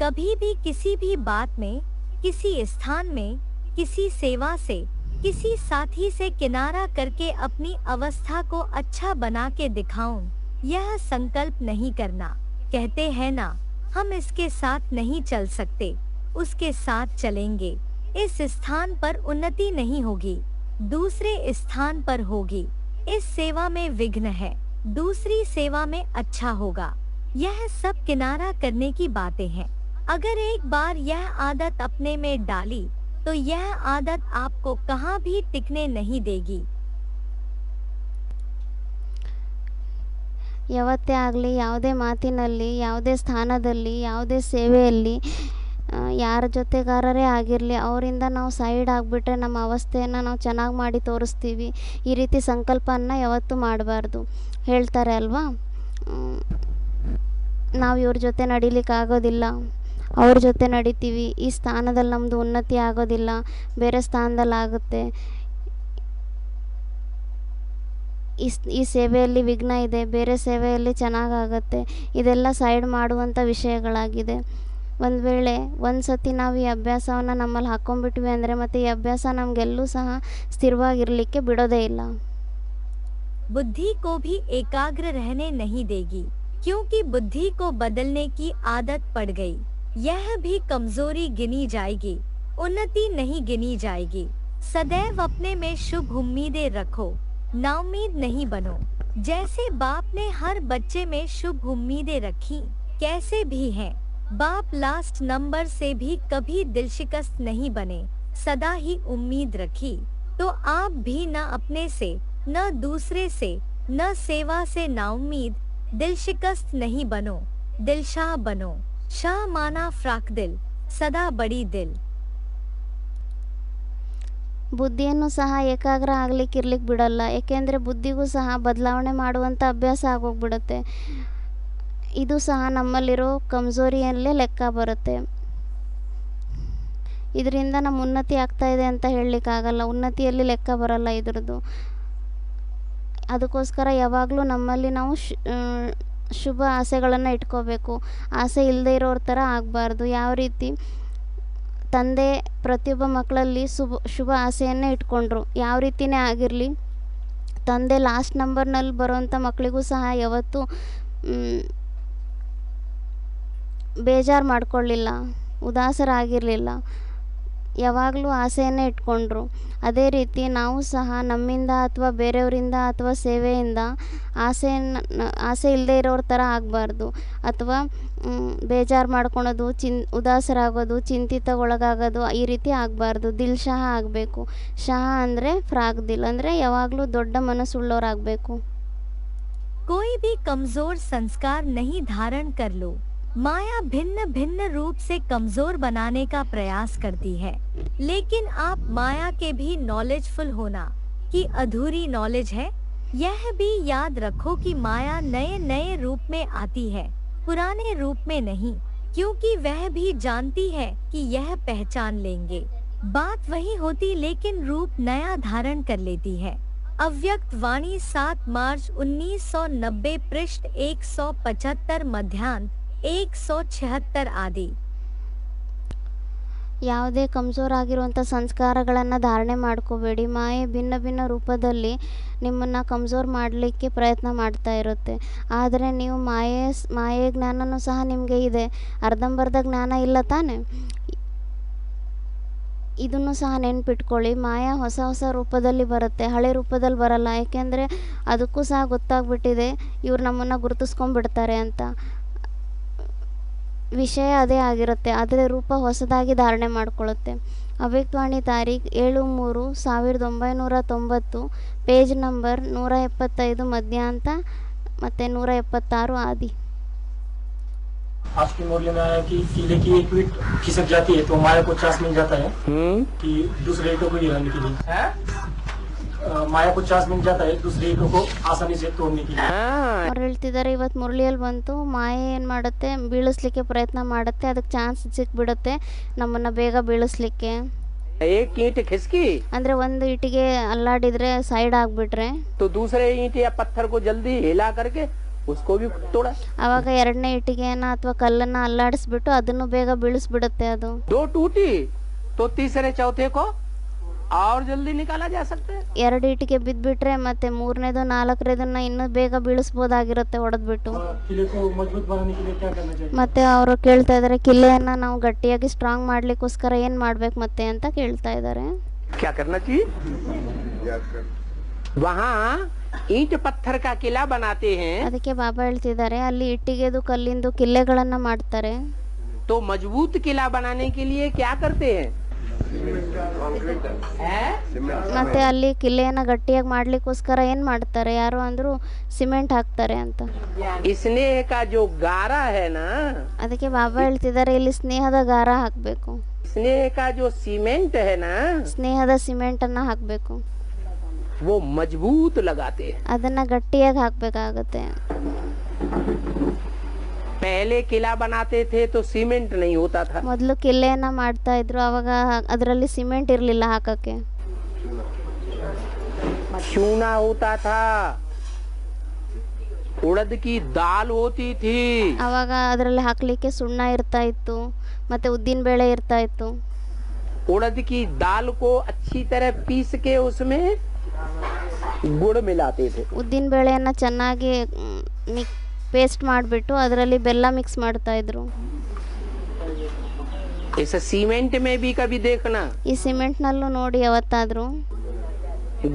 कभी भी किसी भी बात में, किसी स्थान में, किसी सेवा से, किसी साथी से किनारा करके अपनी अवस्था को अच्छा बना के दिखाऊं, यह संकल्प नहीं करना। कहते हैं ना, हम इसके साथ नहीं चल सकते, उसके साथ चलेंगे। इस स्थान पर उन्नति नहीं होगी, दूसरे स्थान पर होगी। इस सेवा में विघ्न है, दूसरी सेवा में अच्छा होगा। यह सब किनारा करने की बातें हैं। अगर एक बार यह आदत अपने में डाली तो यह आदत आपको कहाँ भी टिकने नहीं देगी। ಯಾವತ್ತೇ ಆಗಲಿ, ಯಾವುದೇ ಮಾತಿನಲ್ಲಿ, ಯಾವುದೇ ಸ್ಥಾನದಲ್ಲಿ, ಯಾವುದೇ ಸೇವೆಯಲ್ಲಿ, ಯಾರ ಜೊತೆಗಾರರೇ ಆಗಿರಲಿ, ಅವರಿಂದ ನಾವು ಸೈಡ್ ಆಗಿಬಿಟ್ರೆ ನಮ್ಮ ಅವಸ್ಥೆಯನ್ನು ನಾವು ಚೆನ್ನಾಗಿ ಮಾಡಿ ತೋರಿಸ್ತೀವಿ. ಈ ರೀತಿ ಸಂಕಲ್ಪನ ಯಾವತ್ತೂ ಮಾಡಬಾರ್ದು. ಹೇಳ್ತಾರೆ ಅಲ್ವಾ, ನಾವು ಇವ್ರ ಜೊತೆ ನಡಿಲಿಕ್ಕಾಗೋದಿಲ್ಲ, ಅವ್ರ ಜೊತೆ ನಡಿತೀವಿ, ಈ ಸ್ಥಾನದಲ್ಲಿ ನಮ್ಮದು ಉನ್ನತಿ ಆಗೋದಿಲ್ಲ, ಬೇರೆ ಸ್ಥಾನದಲ್ಲಿ ಆಗುತ್ತೆ, ಈ ಸೇವೆಯಲ್ಲಿ ವಿಘ್ನ ಇದೆ, ಬೇರೆ ಸೇವೆಯಲ್ಲಿ ಚೆನ್ನಾಗಾಗತ್ತೆ. ಇದೆಲ್ಲ ಸೈಡ್ ಮಾಡುವಂಥ ವಿಷಯಗಳಾಗಿದೆ. ಒಂದು ವೇಳೆ ಒಂದು ಸತಿ ನಾವು ಈ ಅಭ್ಯಾಸವನ್ನು ನಮ್ಮಲ್ಲಿ ಹಾಕ್ಕೊಂಡ್ಬಿಟ್ವಿ ಅಂದರೆ ಮತ್ತೆ ಈ ಅಭ್ಯಾಸ ನಮಗೆಲ್ಲೂ ಸಹ ಸ್ಥಿರವಾಗಿರಲಿಕ್ಕೆ ಬಿಡೋದೇ ಇಲ್ಲ. बुद्धि को भी एकाग्र रहने नहीं देगी, क्योंकि बुद्धि को बदलने की आदत पड़ गई। यह भी कमजोरी गिनी जाएगी, उन्नति नहीं गिनी जाएगी। सदैव अपने में शुभ उम्मीदें रखो, नाउम्मीद नहीं बनो। जैसे बाप ने हर बच्चे में शुभ उम्मीदें रखी, कैसे भी हैं, बाप लास्ट नंबर से भी कभी दिल शिकस्त नहीं बने, सदा ही उम्मीद रखी। तो आप भी न अपने से, न दूसरे से, न सेवा से नाउम्मीद, दिल शिकस्त नहीं बनो, दिलशाह बनो। शाह माना फ्राक दिल, सदा बड़ी दिल। ಬುದ್ಧಿಯನ್ನು ಸಹ ಏಕಾಗ್ರ ಆಗ್ಲಿಕ್ಕೆ ಇರ್ಲಿಕ್ಕೆ ಬಿಡಲ್ಲ. ಏಕೆಂದರೆ ಬುದ್ಧಿಗೂ ಸಹ ಬದಲಾವಣೆ ಮಾಡುವಂಥ ಅಭ್ಯಾಸ ಆಗೋಗ್ಬಿಡುತ್ತೆ. ಇದು ಸಹ ನಮ್ಮಲ್ಲಿರೋ ಕಮ್ಜೋರಿಯಲ್ಲೇ ಲೆಕ್ಕ ಬರುತ್ತೆ. ಇದರಿಂದ ನಮ್ಮ ಉನ್ನತಿ ಆಗ್ತಾ ಇದೆ ಅಂತ ಹೇಳಲಿಕ್ಕಾಗಲ್ಲ, ಉನ್ನತಿಯಲ್ಲಿ ಲೆಕ್ಕ ಬರಲ್ಲ ಇದ್ರದ್ದು. ಅದಕ್ಕೋಸ್ಕರ ಯಾವಾಗಲೂ ನಮ್ಮಲ್ಲಿ ನಾವು ಶುಭ ಆಸೆಗಳನ್ನು ಇಟ್ಕೋಬೇಕು. ಆಸೆ ಇಲ್ಲದೆ ಇರೋರ ಥರ ಆಗಬಾರ್ದು. ಯಾವ ರೀತಿ ತಂದೆ ಪ್ರತಿಯೊಬ್ಬ ಮಕ್ಕಳಲ್ಲಿ ಶುಭ ಆಸೆಯನ್ನೇ ಇಟ್ಕೊಂಡ್ರು, ಯಾವ ರೀತಿಯೇ ಆಗಿರಲಿ, ತಂದೆ ಲಾಸ್ಟ್ ನಂಬರ್ನಲ್ಲಿ ಬರೋವಂಥ ಮಕ್ಕಳಿಗೂ ಸಹ ಯಾವತ್ತೂ ಬೇಜಾರು ಮಾಡ್ಕೊಳ್ಳಿಲ್ಲ, ಉದಾಸರಾಗಿರಲಿಲ್ಲ, ಯಾವಾಗಲೂ ಆಸೆಯನ್ನೇ ಇಟ್ಕೊಂಡ್ರು. ಅದೇ ರೀತಿ ನಾವು ಸಹ ನಮ್ಮಿಂದ ಅಥವಾ ಬೇರೆಯವರಿಂದ ಅಥವಾ ಸೇವೆಯಿಂದ ಆಸೆ ಇಲ್ಲದೆ ಇರೋರ ಥರ ಆಗಬಾರ್ದು. ಅಥವಾ ಬೇಜಾರು ಮಾಡ್ಕೊಳೋದು, ಉದಾಸರಾಗೋದು, ಚಿಂತಿತಗೊಳಗಾಗೋದು, ಈ ರೀತಿ ಆಗಬಾರ್ದು. ದಿಲ್ ಶಹ ಆಗಬೇಕು. ಶಹ ಅಂದರೆ ಫ್ರಾಕ್ ದಿಲ್, ಅಂದರೆ ಯಾವಾಗಲೂ ದೊಡ್ಡ ಮನಸ್ಸುಳ್ಳವರಾಗಬೇಕು. कोई भी कमजोर संस्कार नहीं धारण कर लो। माया भिन्न भिन्न रूप से कमजोर बनाने का प्रयास करती है, लेकिन आप माया के भी नॉलेजफुल होना कि अधूरी नॉलेज है। यह भी याद रखो कि माया नए नए रूप में आती है, पुराने रूप में नहीं, क्योंकि वह भी जानती है कि यह पहचान लेंगे। बात वही होती लेकिन रूप नया धारण कर लेती है। अव्यक्त वाणी 7 मार्च 1990 पृष्ठ 175 मध्याह्न 176 आदि। ಯಾವುದೇ ಕಮ್ಜೋರ್ ಆಗಿರುವಂಥ ಸಂಸ್ಕಾರಗಳನ್ನು ಧಾರಣೆ ಮಾಡ್ಕೋಬೇಡಿ. ಮಾಯೆ ಭಿನ್ನ ಭಿನ್ನ ರೂಪದಲ್ಲಿ ನಿಮ್ಮನ್ನು ಕಮ್ಜೋರ್ ಮಾಡಲಿಕ್ಕೆ ಪ್ರಯತ್ನ ಮಾಡ್ತಾ ಇರುತ್ತೆ. ಆದರೆ ನೀವು ಮಾಯೆ ಜ್ಞಾನನೂ ಸಹ ನಿಮಗೆ ಇದೆ, ಅರ್ಧಂಬರ್ಧ ಜ್ಞಾನ ಇಲ್ಲ ತಾನೆ. ಇದನ್ನು ಸಹ ನೆನ್ಪಿಟ್ಕೊಳ್ಳಿ. ಮಾಯಾ ಹೊಸ ಹೊಸ ರೂಪದಲ್ಲಿ ಬರುತ್ತೆ, ಹಳೆ ರೂಪದಲ್ಲಿ ಬರಲ್ಲ. ಏಕೆಂದರೆ ಅದಕ್ಕೂ ಸಹ ಗೊತ್ತಾಗ್ಬಿಟ್ಟಿದೆ ಇವ್ರು ನಮ್ಮನ್ನು ಗುರುತಿಸ್ಕೊಂಡ್ಬಿಡ್ತಾರೆ ಅಂತ. ವಿಷಯ ಅದೇ ಆಗಿರುತ್ತೆ, ಅದರ ರೂಪ ಹೊಸದಾಗಿ ಧಾರಣೆ ಮಾಡಿಕೊಳ್ಳುತ್ತೆ. ಅವ್ಯಕ್ತವಾಣಿ ತಾರೀಖು 7/3/1990, ಪೇಜ್ ನಂಬರ್ 175 ಮಧ್ಯಾಂತ ಮತ್ತು 176 आदि। आज की मुरली में आया कि कीले की एक ईंट खिसक जाती है तो माया को चांस मिल जाता है कि दूसरे ईंटों को गिराने के लिए। माया को चांस मिल जाता है दूसरे ईंटों को आसानी से तोड़ने के लिए। ಅವ್ರು ಹೇಳ್ತಿದ್ದಾರೆ, ಇವತ್ತು ಮುರಳಿಯಲ್ಲಿ ಬಂತು, ಮಾಯೆ ಏನು ಮಾಡುತ್ತೆ, ಬೀಳಿಸ್ಲಿಕ್ಕೆ ಪ್ರಯತ್ನ ಮಾಡುತ್ತೆ, ಅದಕ್ಕೆ ಚಾನ್ಸ್ ಸಿಕ್ಬಿಡುತ್ತೆ ನಮ್ಮನ್ನು ಬೇಗ ಬೀಳಿಸ್ಲಿಕ್ಕೆ. एक ईंट खिसकी ಅಂದರೆ ಒಂದು ಇಟಿಗೆ ಅಲ್ಲಾಡಿದ್ರೆ ಸೈಡ್ ಆಗಿಬಿಟ್ರೆ तो दूसरे ईंट या पत्थर को जल्दी हिला करके उसको भी तोड़ा। ಆವಾಗ ಎರಡನೇ ಇಟ್ಟಿಗೆಯನ್ನ ಅಥವಾ ಕಲ್ಲನ್ನ ಅಲ್ಲಾಡಿಸ್ಬಿಟ್ಟು ಅದನ್ನು ಬೇಗ ಬೀಳಿಸ್ಬಿಡುತ್ತೆ ಅದು. 2 टूटी तो तीसरे चौथे को और जल्दी निकाला जा सकता है। ಎರಡು ಇಟ್ಟಿಗೆ ಬಿದ್ಬಿಟ್ರೆ ಮತ್ತೆ ಮೂರನೇದು ನಾಲ್ಕನೇದನ್ನ ಇನ್ನೂ ಬೇಗ ಬೀಳಿಸ್ಬೋದಾಗಿರುತ್ತೆ ಹೊಡೆದ್ಬಿಟ್ಟು. किले को मजबूत बनाने के लिए क्या करना चाहिए? ಮತ್ತೆ ಅವರು ಕೇಳ್ತಾ ಇದ್ದಾರೆ ಕಿಲ್ಲೆಯನ್ನ ನಾವು ಗಟ್ಟಿಯಾಗಿ ಸ್ಟ್ರಾಂಗ್ ಮಾಡ್ಲಿಕ್ಕೋಸ್ಕರ ಏನ್ ಮಾಡ್ಬೇಕು ಮತ್ತೆ ಅಂತ ಕೇಳ್ತಾ ಇದ್ದಾರೆ. क्या करना चाहिए? वहाँ ईंट पत्थर का किला बनाते हैं ಅದಕ್ಕೆ ಬಾಬಾ ಹೇಳ್ತಿದ್ದಾರೆ ಅಲ್ಲಿ ಇಟ್ಟಿಗೆದು ಕಲ್ಲಿಂದು ಕಿಲ್ಲೆಗಳನ್ನ ಮಾಡ್ತಾರೆ. तो मजबूत किला बनाने के लिए क्या करते हैं? ಮತ್ತೆ ಅಲ್ಲಿ ಕಿಲ್ಲೆಯನ್ನ ಗಟ್ಟಿಯಾಗಿ ಮಾಡ್ಲಿಕ್ಕೋಸ್ಕರ ಏನ್ ಮಾಡ್ತಾರೆ ಯಾರು ಅಂದ್ರು ಸಿಮೆಂಟ್ ಹಾಕ್ತಾರೆ ಅಂತ. स्नेह का जो गारा है ना, ಅದಕ್ಕೆ ಬಾಬಾ ಹೇಳ್ತಿದ್ದಾರೆ ಇಲ್ಲಿ ಸ್ನೇಹದ ಗಾರ ಹಾಕ್ಬೇಕು, स्नेह का जो सीमेंट है ना, ಸ್ನೇಹದ ಸಿಮೆಂಟ್ ಅನ್ನ ಹಾಕ್ಬೇಕು, वो मजबूत लगाते हैं। ಅದನ್ನ ಗಟ್ಟಿಯಾಗಿ ಹಾಕ್ಬೇಕಾಗತ್ತೆ. पहले किला बनाते थे तो सीमेंट नहीं होता था, ಮೊದಲು ಕಿಲ್ಲೆಯನ್ನ ಮಾಡ್ತಾ ಇದ್ರು ಅವಾಗ ಅದರಲ್ಲಿ ಸಿಮೆಂಟ್ ಇರ್ಲಿಲ್ಲ ಹಾಕಕ್ಕೆ, चूना होता था, उड़द की दाल होती थी, ಅವಾಗ ಅದರಲ್ಲಿ ಹಾಕ್ಲಿಕ್ಕೆ ಸುಣ್ಣ ಇರ್ತಾ ಇತ್ತು ಮತ್ತೆ ಉದ್ದಿನ ಬೇಳೆ ಇರ್ತಾ ಇತ್ತು. उड़द की दाल को अच्छी तरह पीस के उसमें गुड़ मिलाते थे। ಉದ್ದಿನ ಬೇಳೆಯನ್ನ ಚೆನ್ನಾಗಿ ಪೇಸ್ಟ್ ಮಾಡಿಬಿಟ್ಟು ಅದರಲ್ಲಿ ಬೆಲ್ಲ ಮಿಕ್ಸ್ ಮಾಡ್ತಾ ಇದ್ರು. इस सीमेंट में भी कभी देखना, ಈ ಸಿಮೆಂಟ್ನಲ್ಲೂ ನೋಡಿ ಯಾವತ್ತಾದ್ರೂ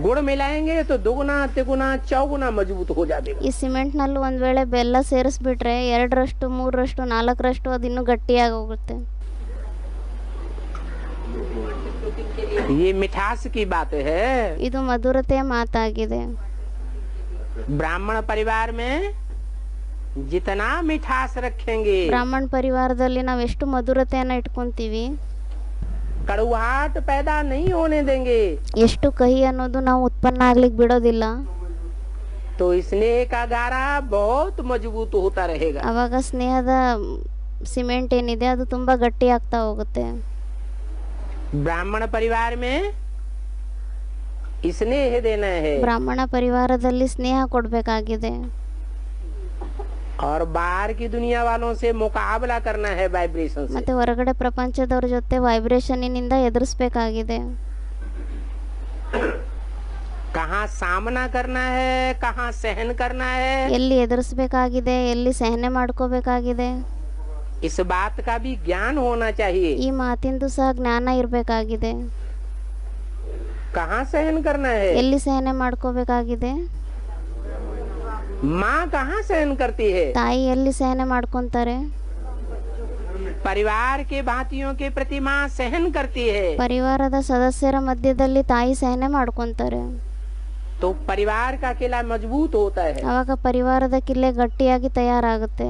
गुड़ मिलाएंगे तो दुगुना तिगुना चौगुना मजबूत हो जाते। ಈ ಸಿಮೆಂಟ್ನಲ್ಲೂ ಒಂದ್ ವೇಳೆ ಬೆಲ್ಲ ಸೇರಿಸ್ಬಿಟ್ರೆ 2ರಷ್ಟು 3ರಷ್ಟು 4ರಷ್ಟು ಅದು ಇನ್ನೂ ಗಟ್ಟಿಯಾಗಿ ಹೋಗುತ್ತೆ. ये मिठास की बात है। ಇದು ಮಧುರತೆಯ ಮಾತಾಗಿದೆ. ब्राह्मण परिवार में जितना मिठास रखेंगे, ಬ್ರಾಹ್ಮಣ ಪರಿವಾರದಲ್ಲಿ ನಾವು ಎಷ್ಟು ಮಧುರತೆಯನ್ನ ಇಟ್ಕೊಂತೀವಿ, कड़वाहट पैदा नहीं होने देंगे, ಎಷ್ಟು ಕಹಿ ಅನ್ನೋದು ನಾವು ಉತ್ಪನ್ನ ಆಗ್ಲಿಕ್ಕೆ ಬಿಡೋದಿಲ್ಲ, तो स्नेह का गारा बहुत मजबूत होता रहेगा। ಅವಾಗ ಸ್ನೇಹದ ಸಿಮೆಂಟ್ ಏನಿದೆ ಅದು ತುಂಬಾ ಗಟ್ಟಿ ಆಗ್ತಾ ಹೋಗುತ್ತೆ. ब्राह्मण परिवार में स्नेह देना है ಬ್ರಾಹ್ಮಣ ಪರಿವಾರದಲ್ಲಿ ಸ್ನೇಹ ಕೊಡ್ಬೇಕಾಗಿದೆ. और बाहर की दुनिया वालों से मुकाबला करना है वाइब्रेशन से। ಮತ್ತೆ ಹೊರಗಡೆ ಪ್ರಪಂಚದವ್ರ ಜೊತೆ ವೈಬ್ರೇಷನ್ನಿನಿಂದ ಎದುರಿಸಬೇಕಾಗಿದೆ. कहाँ सामना करना है, कहाँ सहन करना है, ಎಲ್ಲಿ ಎದುರಿಸಬೇಕಾಗಿದೆ, ಎಲ್ಲಿ ಸಹನೆ ಮಾಡ್ಕೋಬೇಕಾಗಿದೆ, इस बात का भी ज्ञान होना चाहिए। ಈ ಮಾತಿಂದು ಸಹ ಜ್ಞಾನ ಇರಬೇಕಾಗಿದೆ. कहाँ सहन करना है, ಎಲ್ಲಿ ಸಹನೆ ಮಾಡ್ಕೋಬೇಕಾಗಿದೆ, माँ कहाँ सहन करती है, ತಾಯಿ ಎಲ್ಲಿ ಸಹನೆ ಮಾಡ್ಕೊಂತಾರೆ, परिवार के भांतियों के प्रति माँ सहन करती है, ಪರಿವಾರದ ಸದಸ್ಯರ ಮಧ್ಯದಲ್ಲಿ ತಾಯಿ ಸಹನೆ ಮಾಡ್ಕೊಂತಾರೆ. तो परिवार का किला मजबूत होता है। ಅವಾಗ ಪರಿವಾರದ ಕಿಲ್ಲೆ ಗಟ್ಟಿಯಾಗಿ ತಯಾರಾಗುತ್ತೆ.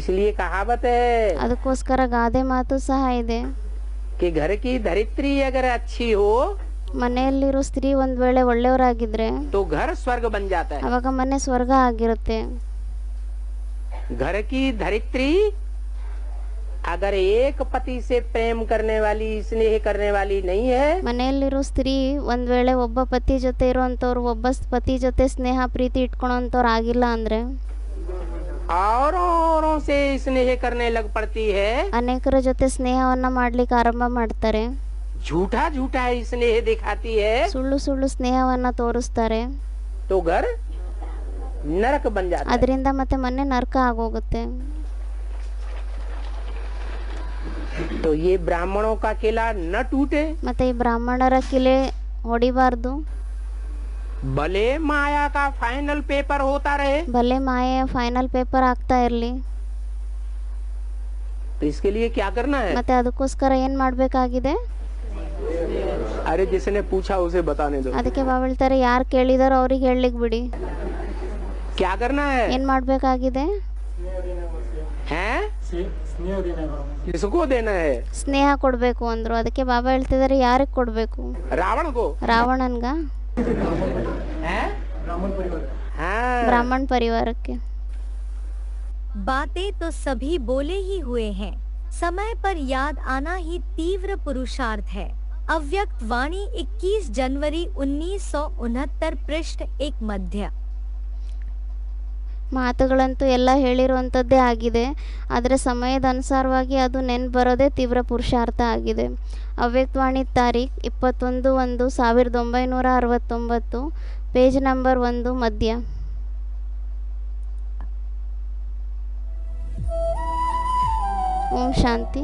इसलिए कहावत है ಅದಕ್ಕೋಸ್ಕರ ಗಾದೆ ಮಾತು ಸಹ ಇದೆ, कि घर की धरित्री अगर अच्छी हो ಮನೆಯಲ್ಲಿರೋ ಸ್ತ್ರೀ ಒಂದ್ ವೇಳೆ ಒಳ್ಳೆಯವರಾಗಿದ್ರೆ तो घर स्वर्ग बन जाता है। ಅವಾಗ ಮನೆ ಸ್ವರ್ಗ ಆಗಿರುತ್ತೆ. घर की धरित्री अगर एक पति से प्रेम करने वाली, स्नेह करने वाली नहीं है, ಮನೆಯಲ್ಲಿರೋ ಸ್ತ್ರೀ ಒಂದ್ ವೇಳೆ ಒಬ್ಬ ಪತಿ ಜೊತೆ ಇರುವಂತವ್ರು ಒಬ್ಬ ಪತಿ ಜೊತೆ ಸ್ನೇಹ ಪ್ರೀತಿ ಇಟ್ಕೊಳೋಂತವ್ರು ಆಗಿಲ್ಲ ಅಂದ್ರೆ औरों से स्नेह करने लग पड़ती है, ಅನೇಕರ ಜೊತೆ ಸ್ನೇಹವನ್ನ ಮಾಡ್ಲಿಕ್ಕೆ ಆರಂಭ ಮಾಡ್ತಾರೆ, झूठा झूठा स्नेह दिखाती है, ಸುಳ್ಳು ಸುಳ್ಳು ಸ್ನೇಹವನ್ನ ತೋರಿಸ್ತಾರೆ, तो घर नरक बन जाता है। ಅದರಿಂದ ಮತ್ತೆ ಮನೆ ನರಕ ಆಗೋಗುತ್ತೆ. तो ये ब्राह्मणों का किला न टूटे, ಮತ್ತೆ ಈ ಬ್ರಾಹ್ಮಣರ ಕಿಲೆ ಹೊಡಿಬಾರ್ದು, भले माया का फाइनल पेपर होता रहे, ಭಲೆ ಮಾಯೆಯ ಫೈನಲ್ ಪೇಪರ್ ಆಗ್ತಾ ಇರ್ಲಿ. तो इसके लिए क्या करना है? ಮತ್ತೆ ಅದಕ್ಕೋಸ್ಕರ ಏನ್ ಮಾಡ್ಬೇಕಾಗಿದೆ, अरे जिसने पूछा उसे बताने दो। ಅದಕ್ಕೆ ಬಾಬಾ ಹೇಳ್ತಾರೆ ಯಾರು ಕೇಳಿದಾರೋ ಅವ್ರಿಗೆ ಹೇಳಲಿಕ್ಕೆ ಬಿಡಿ. क्या करना है? ಏನ್ ಮಾಡ್ಬೇಕಾಗಿದೆ, हैं? स्नेह देना है। किसको देना है? ಸ್ನೇಹ ಕೊಡ್ಬೇಕು ಅಂದ್ರು. ಅದಕ್ಕೆ ಬಾಬಾ ಹೇಳ್ತಿದಾರೆ ಯಾರಿಗ್ ಕೊಡ್ಬೇಕು, रावण को? ರಾವಣನ್ಗ, हैं? हाँ। ಬ್ರಾಹ್ಮಣ ಪರಿವಾರಕ್ಕೆ. बातें तो सभी बोले ही हुए हैं, समय पर याद आना ही तीव्र पुरुषार्थ है। अव्यक्त वाणी 21 जनवरी 1969 पृष्ठ 1 मध्य। ಮಾತುಗಳಂತೂ ಎಲ್ಲ ಹೇಳಿರುವಂಥದ್ದೇ ಆಗಿದೆ. ಆದರೆ ಸಮಯದ ಅನುಸಾರವಾಗಿ ಅದು ನೆನ್ಪು ಬರೋದೇ ತೀವ್ರ ಪುರುಷಾರ್ಥ ಆಗಿದೆ. ಅವ್ಯಕ್ತವಾಣಿ ತಾರೀಖ್ 21/1/1969, ಪೇಜ್ ನಂಬರ್ 1 ಮಧ್ಯ. ಓಂ ಶಾಂತಿ.